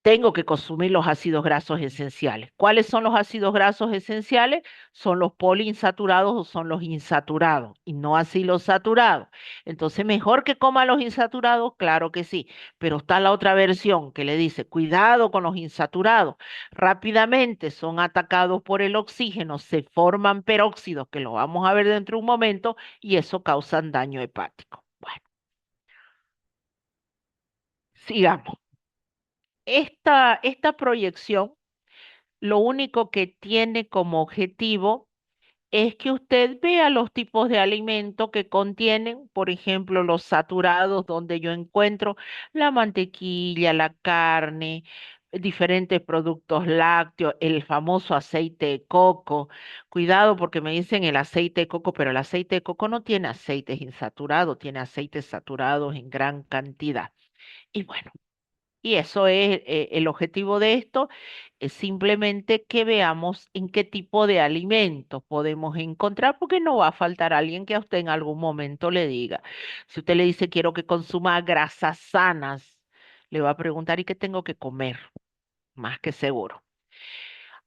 Speaker 1: tengo que consumir los ácidos grasos esenciales. ¿Cuáles son los ácidos grasos esenciales? Son los poliinsaturados o son los insaturados y no así los saturados. Entonces, mejor que coma los insaturados, claro que sí, pero está la otra versión que le dice, cuidado con los insaturados. Rápidamente son atacados por el oxígeno, se forman peróxidos, que lo vamos a ver dentro de un momento, y eso causa daño hepático. Bueno, sigamos. Esta proyección lo único que tiene como objetivo es que usted vea los tipos de alimentos que contienen, por ejemplo, los saturados, donde yo encuentro la mantequilla, la carne, diferentes productos lácteos, el famoso aceite de coco. Cuidado porque me dicen el aceite de coco, pero el aceite de coco no tiene aceites insaturados, tiene aceites saturados en gran cantidad. Y bueno. Y eso es el objetivo de esto, es simplemente que veamos en qué tipo de alimentos podemos encontrar, porque no va a faltar alguien que a usted en algún momento le diga. Si usted le dice quiero que consuma grasas sanas, le va a preguntar ¿y qué tengo que comer? Más que seguro.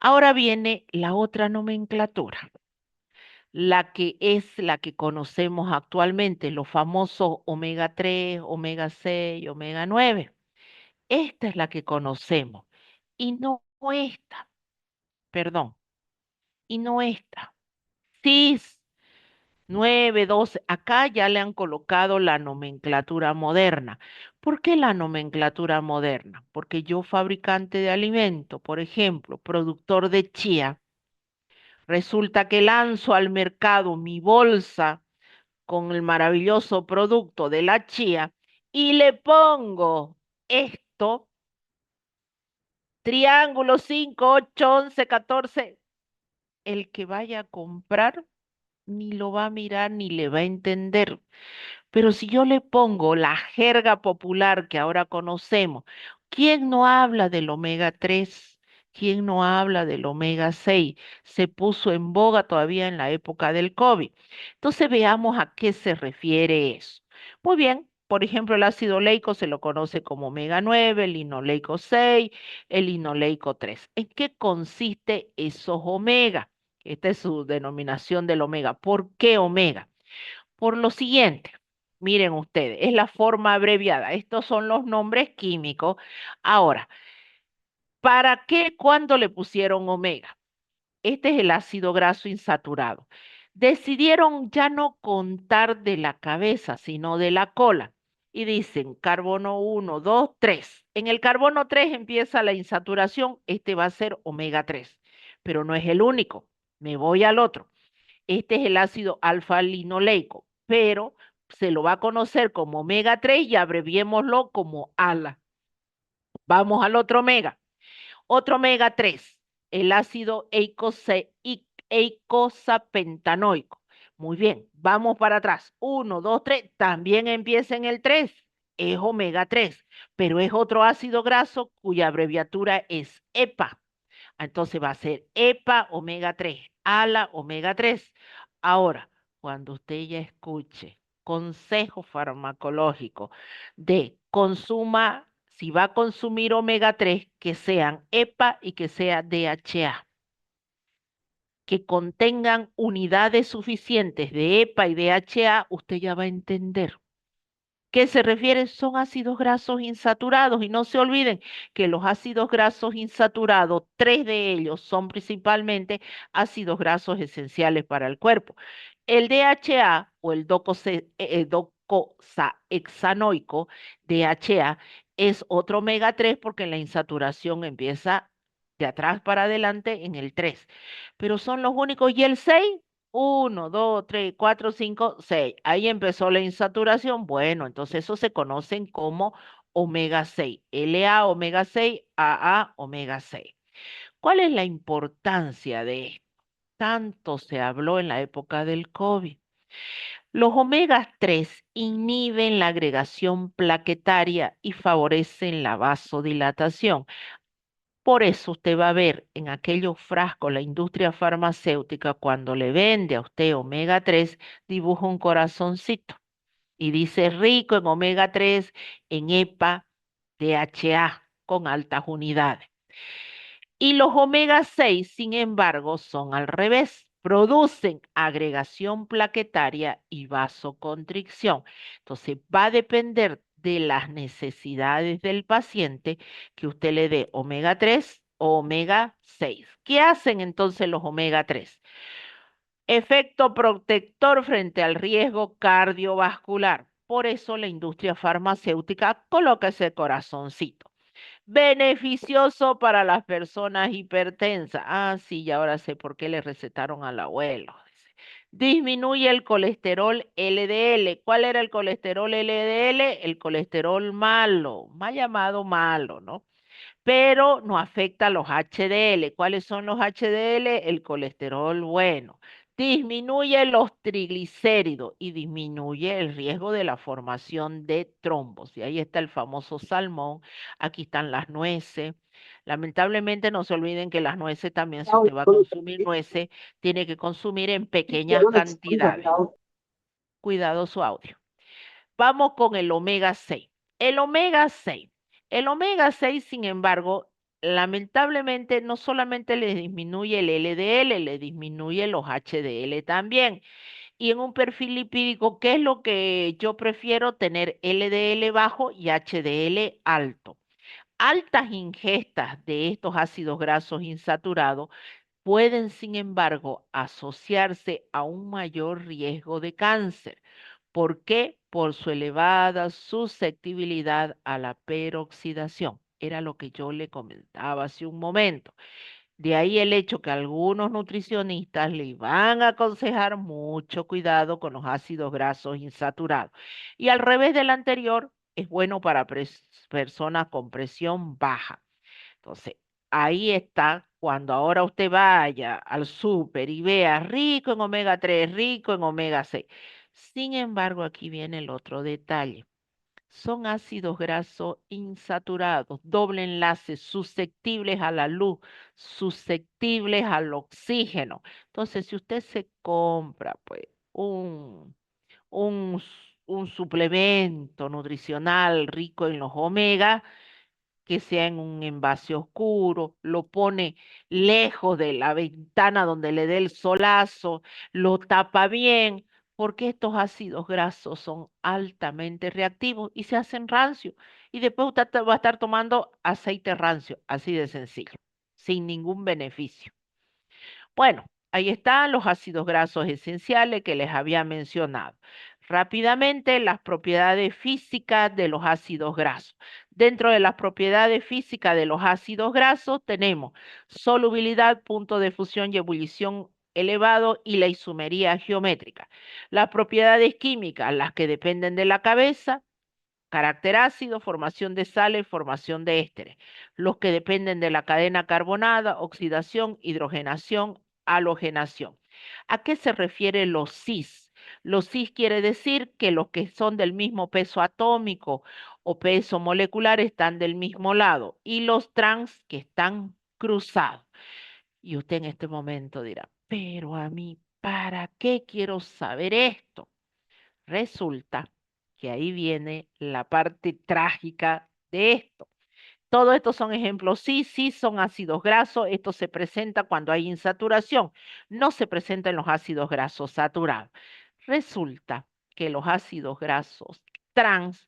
Speaker 1: Ahora viene la otra nomenclatura, la que es la que conocemos actualmente, los famosos omega 3, omega 6, omega 9. Esta es la que conocemos y no esta, perdón, y no esta. CIS 9, 12, acá ya le han colocado la nomenclatura moderna. ¿Por qué la nomenclatura moderna? Porque yo, fabricante de alimento, por ejemplo, productor de chía, resulta que lanzo al mercado mi bolsa con el maravilloso producto de la chía y le pongo esto, triángulo 5, 8, 11, 14. El que vaya a comprar ni lo va a mirar ni le va a entender. Pero si yo le pongo la jerga popular que ahora conocemos, ¿quién no habla del omega 3? ¿Quién no habla del omega 6? Se puso en boga todavía en la época del COVID. Entonces veamos a qué se refiere eso. Muy bien, por ejemplo, el ácido oleico se lo conoce como omega 9, el linoleico 6, el linoleico 3. ¿En qué consiste esos omega? Esta es su denominación del omega. ¿Por qué omega? Por lo siguiente, miren ustedes, es la forma abreviada. Estos son los nombres químicos. Ahora, ¿para qué cuando le pusieron omega? Este es el ácido graso insaturado. Decidieron ya no contar de la cabeza, sino de la cola. Y dicen carbono 1, 2, 3. En el carbono 3 empieza la insaturación. Este va a ser omega 3, pero no es el único. Me voy al otro. Este es el ácido alfa-linoleico, pero se lo va a conocer como omega 3 y abreviémoslo como ALA. Vamos al otro omega. Otro omega 3, el ácido eicosapentanoico. Muy bien, vamos para atrás. Uno, 2, 3, también empieza en el 3. Es omega 3, pero es otro ácido graso cuya abreviatura es EPA. Entonces va a ser EPA omega 3, ALA omega 3. Ahora, cuando usted ya escuche consejo farmacológico de consuma, si va a consumir omega 3, que sean EPA y que sea DHA, que contengan unidades suficientes de EPA y DHA, usted ya va a entender. ¿Qué se refiere? Son ácidos grasos insaturados y no se olviden que los ácidos grasos insaturados, tres de ellos son principalmente ácidos grasos esenciales para el cuerpo. El DHA o el docosahexanoico, DHA, es otro omega 3 porque la insaturación empieza de atrás para adelante en el 3. Pero son los únicos. ¿Y el 6? 1, 2, 3, 4, 5, 6. Ahí empezó la insaturación. Bueno, entonces eso se conocen como omega 6. LA omega 6, AA omega 6. ¿Cuál es la importancia de esto? Tanto se habló en la época del COVID. Los omega 3 inhiben la agregación plaquetaria y favorecen la vasodilatación. Por eso usted va a ver en aquellos frascos, la industria farmacéutica, cuando le vende a usted omega 3, dibuja un corazoncito y dice rico en omega 3, en EPA, DHA. con altas unidades. Y los omega 6, sin embargo, son al revés. Producen agregación plaquetaria y vasoconstricción. Entonces, va a depender de las necesidades del paciente que usted le dé omega 3 o omega 6. ¿Qué hacen entonces los omega 3? Efecto protector frente al riesgo cardiovascular. Por eso la industria farmacéutica coloca ese corazoncito. Beneficioso para las personas hipertensas. Ah, sí, y ahora sé por qué le recetaron al abuelo. Dice. Disminuye el colesterol LDL. ¿Cuál era el colesterol LDL? El colesterol malo, mal llamado malo, ¿no? Pero no afecta a los HDL. ¿Cuáles son los HDL? El colesterol bueno. Disminuye los triglicéridos y disminuye el riesgo de la formación de trombos. Y ahí está el famoso salmón. Aquí están las nueces. Lamentablemente no se olviden que las nueces también, si usted va a consumir nueces, tiene que consumir en pequeñas cantidades. Cuidado su audio. Vamos con el omega 6. El omega 6. El omega 6, sin embargo, lamentablemente no solamente le disminuye el LDL, le disminuye los HDL también. Y en un perfil lipídico, ¿qué es lo que yo prefiero? Tener LDL bajo y HDL alto. Altas ingestas de estos ácidos grasos insaturados pueden, sin embargo, asociarse a un mayor riesgo de cáncer. ¿Por qué? Por su elevada susceptibilidad a la peroxidación. Era lo que yo le comentaba hace un momento. De ahí el hecho que algunos nutricionistas le van a aconsejar mucho cuidado con los ácidos grasos insaturados. Y al revés del anterior, es bueno para personas con presión baja. Entonces, ahí está, cuando ahora usted vaya al súper y vea rico en omega 3, rico en omega 6. Sin embargo, aquí viene el otro detalle. Son ácidos grasos insaturados, doble enlace, susceptibles a la luz, susceptibles al oxígeno. Entonces, si usted se compra, pues, un, un suplemento nutricional rico en los omega, que sea en un envase oscuro, lo pone lejos de la ventana donde le dé el solazo, lo tapa bien, porque estos ácidos grasos son altamente reactivos y se hacen rancio. Y después usted va a estar tomando aceite rancio, así de sencillo, sin ningún beneficio. Bueno, ahí están los ácidos grasos esenciales que les había mencionado. Rápidamente, las propiedades físicas de los ácidos grasos. Dentro de las propiedades físicas de los ácidos grasos tenemos solubilidad, punto de fusión y ebullición elevado y la isomería geométrica. Las propiedades químicas, las que dependen de la cabeza, carácter ácido, formación de sales, formación de ésteres. Los que dependen de la cadena carbonada, oxidación, hidrogenación, halogenación. ¿A qué se refiere los cis? Los cis quiere decir que los que son del mismo peso atómico o peso molecular están del mismo lado y los trans que están cruzados. Y usted en este momento dirá, pero a mí, ¿para qué quiero saber esto? Resulta que ahí viene la parte trágica de esto. Todos estos son ejemplos, sí, sí, son ácidos grasos. Esto se presenta cuando hay insaturación, no se presenta en los ácidos grasos saturados. Resulta que los ácidos grasos trans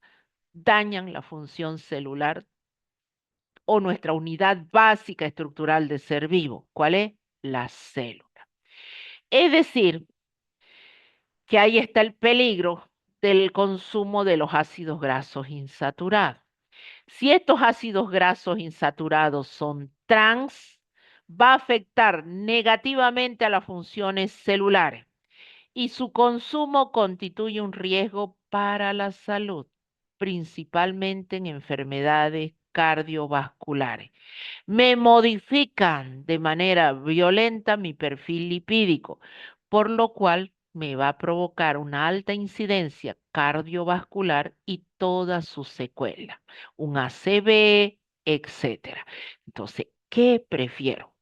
Speaker 1: dañan la función celular o nuestra unidad básica estructural de ser vivo. ¿Cuál es? La célula. Es decir, que ahí está el peligro del consumo de los ácidos grasos insaturados. Si estos ácidos grasos insaturados son trans, va a afectar negativamente a las funciones celulares y su consumo constituye un riesgo para la salud, principalmente en enfermedades cardiovasculares. Me modifican de manera violenta mi perfil lipídico, por lo cual me va a provocar una alta incidencia cardiovascular y todas sus secuelas, un ACV, etcétera. Entonces, ¿qué prefiero?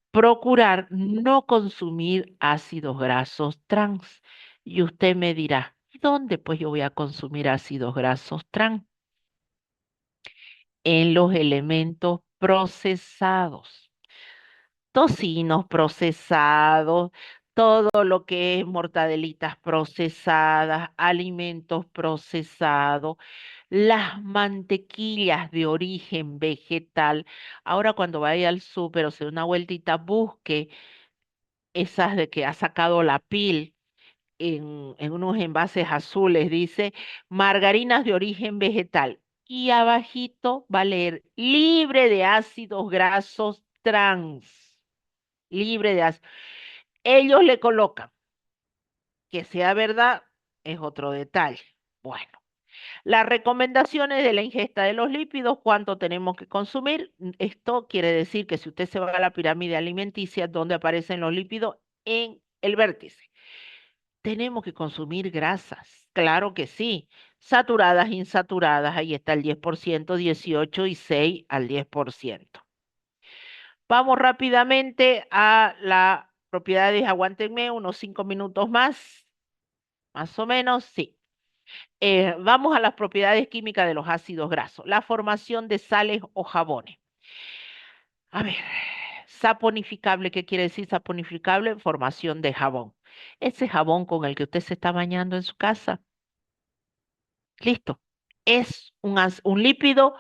Speaker 1: Procurar no consumir ácidos grasos trans. Y usted me dirá, ¿y dónde pues yo voy a consumir ácidos grasos trans? en los elementos procesados, tocinos procesados, todo lo que es mortadelitas procesadas, alimentos procesados, las mantequillas de origen vegetal. Ahora cuando vaya al súper o se dé una vueltita, busque esas de que ha sacado la pil en unos envases azules, dice margarinas de origen vegetal. Y abajito va a leer libre de ácidos grasos trans, libre de ácidos. Ellos le colocan que sea verdad, es otro detalle. Bueno, las recomendaciones de la ingesta de los lípidos, cuánto tenemos que consumir. Esto quiere decir que si usted se va a la pirámide alimenticia, donde aparecen los lípidos en el vértice. Tenemos que consumir grasas, claro que sí. Saturadas, insaturadas, ahí está el 10%, 18 y 6 al 10%. Vamos rápidamente a las propiedades, aguántenme unos 5 minutos más o menos, sí. Vamos a las propiedades químicas de los ácidos grasos. La formación de sales o jabones. A ver, saponificable, ¿qué quiere decir saponificable? Formación de jabón. Ese jabón con el que usted se está bañando en su casa. Listo. Es un lípido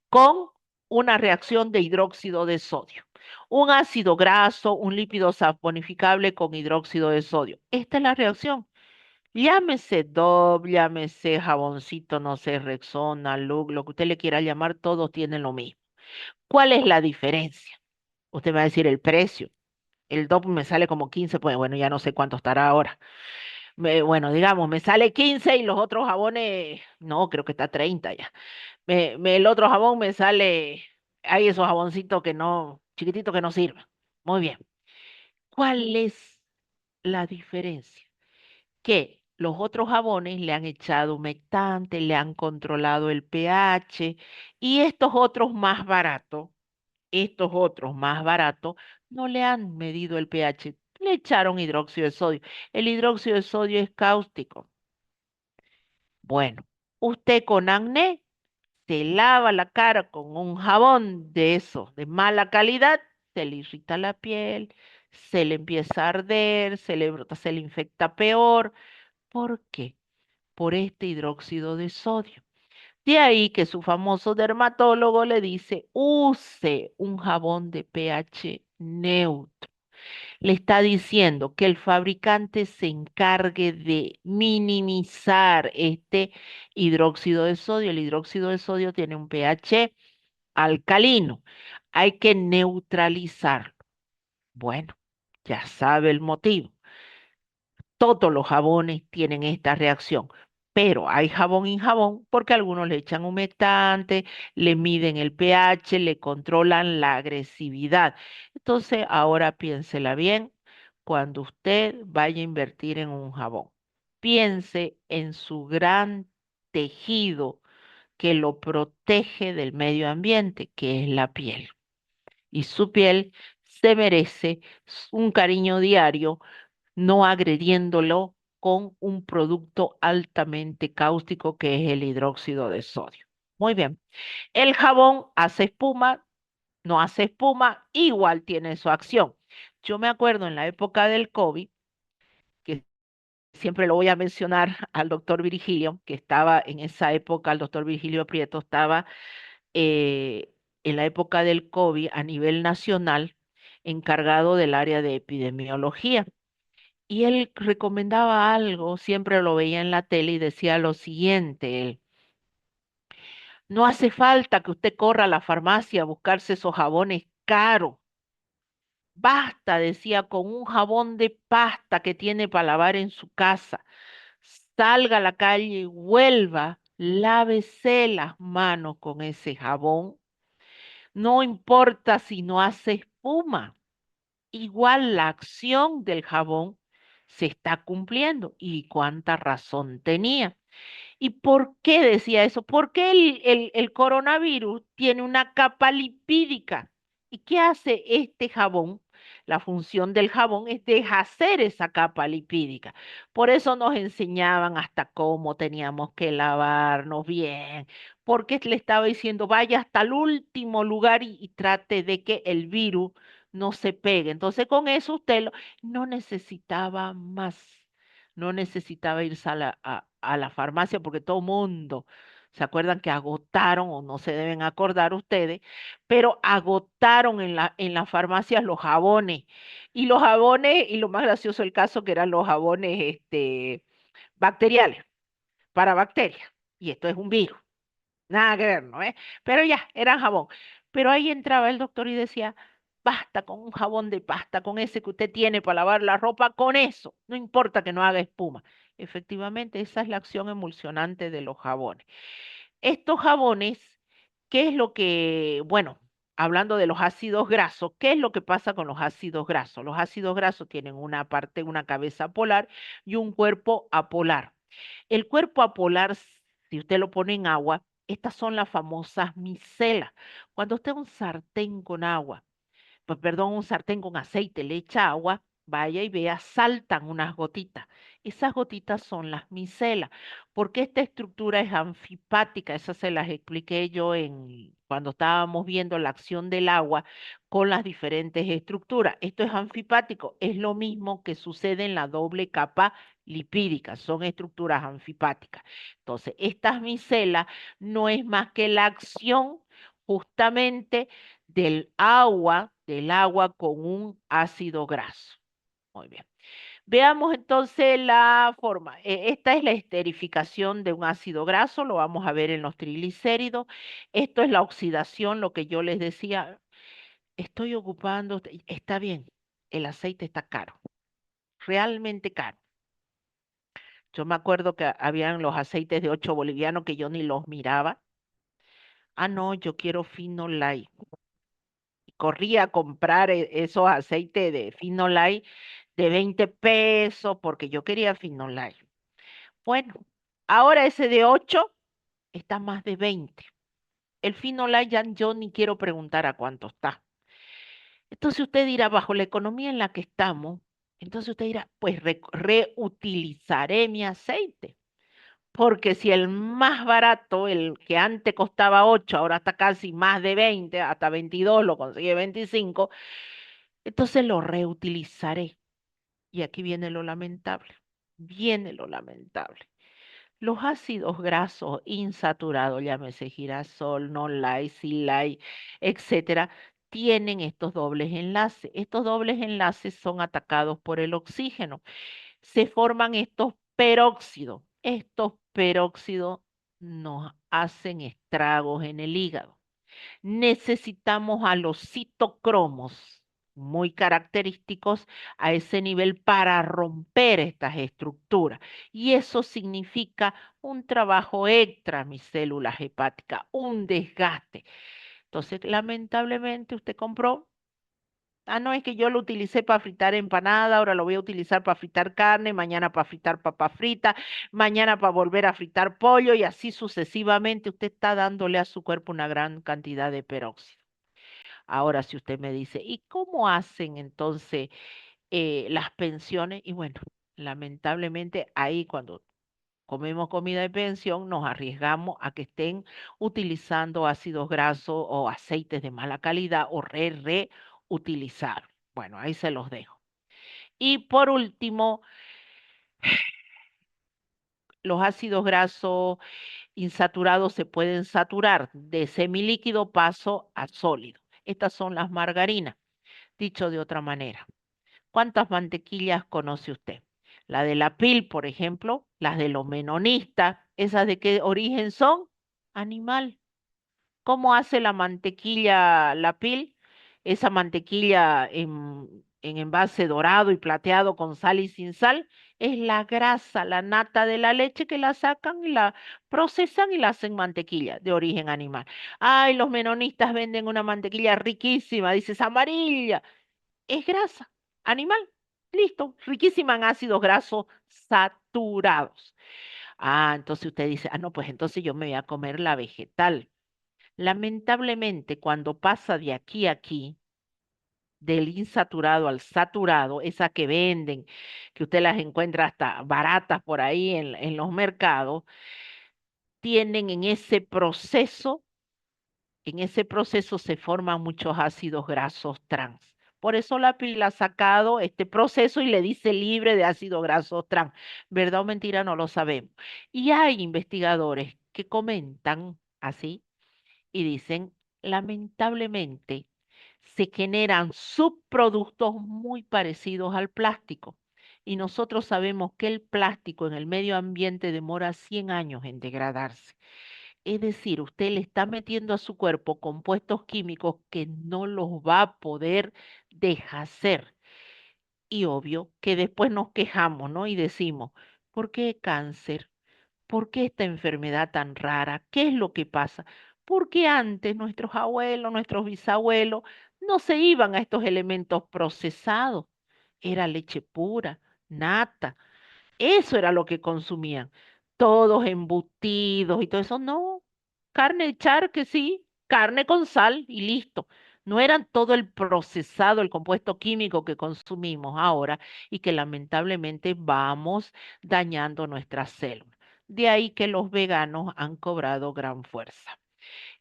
Speaker 1: con una reacción de hidróxido de sodio. Un ácido graso, un lípido saponificable con hidróxido de sodio. Esta es la reacción. Llámese Dove, llámese jaboncito, no sé, Rexona, Lux, lo que usted le quiera llamar, todos tienen lo mismo. ¿Cuál es la diferencia? Usted me va a decir el precio. El Dove me sale como 15, pues bueno, ya no sé cuánto estará ahora. Bueno, digamos, me sale 15 y los otros jabones, no, creo que está 30 ya. El otro jabón me sale, hay esos jaboncitos que no, chiquititos que no sirven. Muy bien. ¿Cuál es la diferencia? Que los otros jabones le han echado humectante, le han controlado el pH y estos otros más baratos, no le han medido el pH, le echaron hidróxido de sodio. El hidróxido de sodio es cáustico. Bueno, usted con acné se lava la cara con un jabón de esos de mala calidad, se le irrita la piel, se le empieza a arder, se le brota, se le infecta peor. ¿Por qué? Por este hidróxido de sodio. De ahí que su famoso dermatólogo le dice, use un jabón de pH neutro. Le está diciendo que el fabricante se encargue de minimizar este hidróxido de sodio. El hidróxido de sodio tiene un pH alcalino. Hay que neutralizarlo. Bueno, ya sabe el motivo. Todos los jabones tienen esta reacción, pero hay jabón y jabón porque algunos le echan humectante, le miden el pH, le controlan la agresividad. Entonces, ahora piénsela bien cuando usted vaya a invertir en un jabón. Piense en su gran tejido que lo protege del medio ambiente, que es la piel. Y su piel se merece un cariño diario, no agrediéndolo con un producto altamente cáustico que es el hidróxido de sodio. Muy bien. El jabón hace espuma, no hace espuma, igual tiene su acción. Yo me acuerdo en la época del COVID, que siempre lo voy a mencionar al doctor Virgilio, que estaba en esa época, el doctor Virgilio Prieto estaba eh, en la época del COVID a nivel nacional encargado del área de epidemiología. Y él recomendaba algo, siempre lo veía en la tele y decía lo siguiente, él, no hace falta que usted corra a la farmacia a buscarse esos jabones caros. Basta, decía, con un jabón de pasta que tiene para lavar en su casa. Salga a la calle y vuelva, lávese las manos con ese jabón. No importa si no hace espuma. Igual la acción del jabón se está cumpliendo. ¿Y cuánta razón tenía? ¿Y por qué decía eso? Porque el coronavirus tiene una capa lipídica. ¿Y qué hace este jabón? La función del jabón es deshacer esa capa lipídica. Por eso nos enseñaban hasta cómo teníamos que lavarnos bien, porque le estaba diciendo, vaya hasta el último lugar y trate de que el virus no se pegue. Entonces, con eso no necesitaba más, no necesitaba irse a la farmacia, porque todo mundo, ¿se acuerdan que agotaron, o no se deben acordar ustedes, pero agotaron en las farmacias los jabones? Y los jabones, y lo más gracioso del caso, que eran los jabones bacteriales, para bacterias. Y esto es un virus. Nada que ver, ¿no? Pero ya, eran jabón. Pero ahí entraba el doctor y decía, basta con un jabón de pasta, con ese que usted tiene para lavar la ropa, con eso. No importa que no haga espuma. Efectivamente, esa es la acción emulsionante de los jabones. Estos jabones, ¿qué es lo que, bueno, hablando de los ácidos grasos, ¿qué es lo que pasa con los ácidos grasos? Los ácidos grasos tienen una parte, una cabeza polar y un cuerpo apolar. El cuerpo apolar, si usted lo pone en agua, estas son las famosas micelas. Cuando usted un sartén con agua, pues perdón, un sartén con aceite, le echa agua, vaya y vea, saltan unas gotitas. Esas gotitas son las micelas, porque esta estructura es anfipática, esas se las expliqué yo cuando estábamos viendo la acción del agua con las diferentes estructuras. Esto es anfipático, es lo mismo que sucede en la doble capa lipídica, son estructuras anfipáticas. Entonces, estas micelas no es más que la acción justamente del agua con un ácido graso. Muy bien. Veamos entonces la forma. Esta es la esterificación de un ácido graso, lo vamos a ver en los triglicéridos. Esto es la oxidación, lo que yo les decía. Estoy ocupando, está bien, el aceite está caro, realmente caro. Yo me acuerdo que habían los aceites de 8 bolivianos que yo ni los miraba. Ah, no, yo quiero Finolay. Corría a comprar esos aceites de Finolay de 20 pesos porque yo quería Finolay. Bueno, ahora ese de 8 está más de 20. El Finolay ya yo ni quiero preguntar a cuánto está. Entonces usted dirá, bajo la economía en la que estamos, entonces usted dirá, pues reutilizaré mi aceite. Porque si el más barato, el que antes costaba 8, ahora está casi más de 20, hasta 22 lo consigue 25, entonces lo reutilizaré. Y aquí viene lo lamentable. Viene lo lamentable. Los ácidos grasos insaturados, llámese girasol, nolay, silay, etcétera, tienen estos dobles enlaces. Estos dobles enlaces son atacados por el oxígeno. Se forman estos peróxidos. Estos peróxidos nos hacen estragos en el hígado. Necesitamos a los citocromos muy característicos a ese nivel para romper estas estructuras. Y eso significa un trabajo extra, mis células hepáticas, un desgaste. Entonces, lamentablemente, usted compró. Ah, no, es que yo lo utilicé para fritar empanada, ahora lo voy a utilizar para fritar carne, mañana para fritar papa frita, mañana para volver a fritar pollo y así sucesivamente. Usted está dándole a su cuerpo una gran cantidad de peróxido. Ahora, si usted me dice, ¿y cómo hacen entonces las pensiones? Y bueno, lamentablemente ahí cuando comemos comida de pensión nos arriesgamos a que estén utilizando ácidos grasos o aceites de mala calidad o reutilizar. Bueno, ahí se los dejo. Y por último, los ácidos grasos insaturados se pueden saturar de semilíquido paso a sólido. Estas son las margarinas, dicho de otra manera. ¿Cuántas mantequillas conoce usted? La de la PIL, por ejemplo, las de los menonitas, ¿esas de qué origen son? Animal. ¿Cómo hace la mantequilla la PIL? Esa mantequilla en envase dorado y plateado con sal y sin sal, es la grasa, la nata de la leche que la sacan y la procesan y la hacen mantequilla de origen animal. Ay, los menonistas venden una mantequilla riquísima, dices amarilla, es grasa animal. Listo, riquísima en ácidos grasos saturados. Ah, entonces usted dice, ah, no, pues entonces yo me voy a comer la vegetal. Lamentablemente, cuando pasa de aquí a aquí, del insaturado al saturado, esas que venden, que usted las encuentra hasta baratas por ahí en los mercados, tienen en ese proceso se forman muchos ácidos grasos trans. Por eso la pila ha sacado este proceso y le dice libre de ácidos grasos trans. ¿Verdad o mentira? No lo sabemos. Y hay investigadores que comentan así y dicen, lamentablemente, se generan subproductos muy parecidos al plástico. Y nosotros sabemos que el plástico en el medio ambiente demora 100 años en degradarse. Es decir, usted le está metiendo a su cuerpo compuestos químicos que no los va a poder deshacer. Y obvio que después nos quejamos, ¿no? Y decimos, ¿por qué cáncer? ¿Por qué esta enfermedad tan rara? ¿Qué es lo que pasa? Porque antes nuestros abuelos, nuestros bisabuelos no se iban a estos elementos procesados. Era leche pura, nata. Eso era lo que consumían. Todos embutidos y todo eso. No, carne de charque, sí, carne con sal y listo. No eran todo el procesado, el compuesto químico que consumimos ahora y que lamentablemente vamos dañando nuestras células. De ahí que los veganos han cobrado gran fuerza.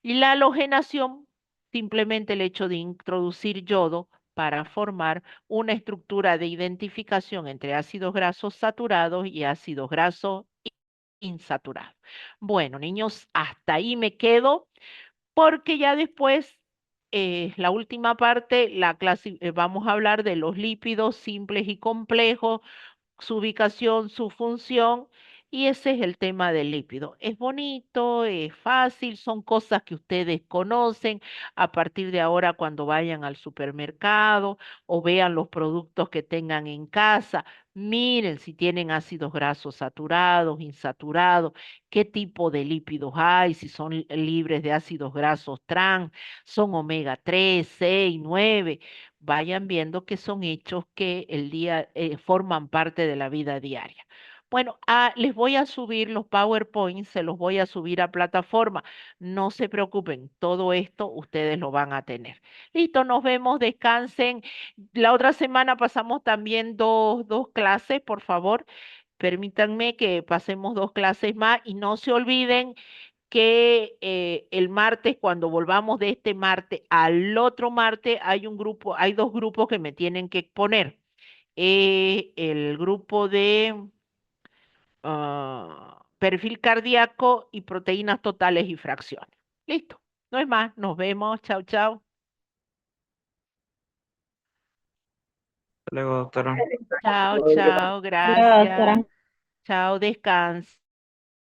Speaker 1: Y la halogenación, simplemente el hecho de introducir yodo para formar una estructura de identificación entre ácidos grasos saturados y ácidos grasos insaturados. Bueno, niños, hasta ahí me quedo porque ya después, la última parte, vamos a hablar de los lípidos simples y complejos, su ubicación, su función, y ese es el tema del lípido. Es bonito, es fácil, son cosas que ustedes conocen a partir de ahora cuando vayan al supermercado o vean los productos que tengan en casa. Miren si tienen ácidos grasos saturados, insaturados, qué tipo de lípidos hay, si son libres de ácidos grasos trans, son omega 3, 6, 9. Vayan viendo que son hechos que forman parte de la vida diaria. Bueno, les voy a subir los PowerPoints, se los voy a subir a plataforma. No se preocupen, todo esto ustedes lo van a tener. Listo, nos vemos, descansen. La otra semana pasamos también dos clases, por favor. Permítanme que pasemos dos clases más y no se olviden que el martes, cuando volvamos de este martes al otro martes, hay dos grupos que me tienen que exponer. El grupo de perfil cardíaco y proteínas totales y fracciones. Listo. No es más. Nos vemos. Chao, chao.
Speaker 2: Luego, doctora.
Speaker 1: Chao, chao.
Speaker 3: Hola,
Speaker 1: Gracias.
Speaker 3: doctora.
Speaker 1: Chao, descansa.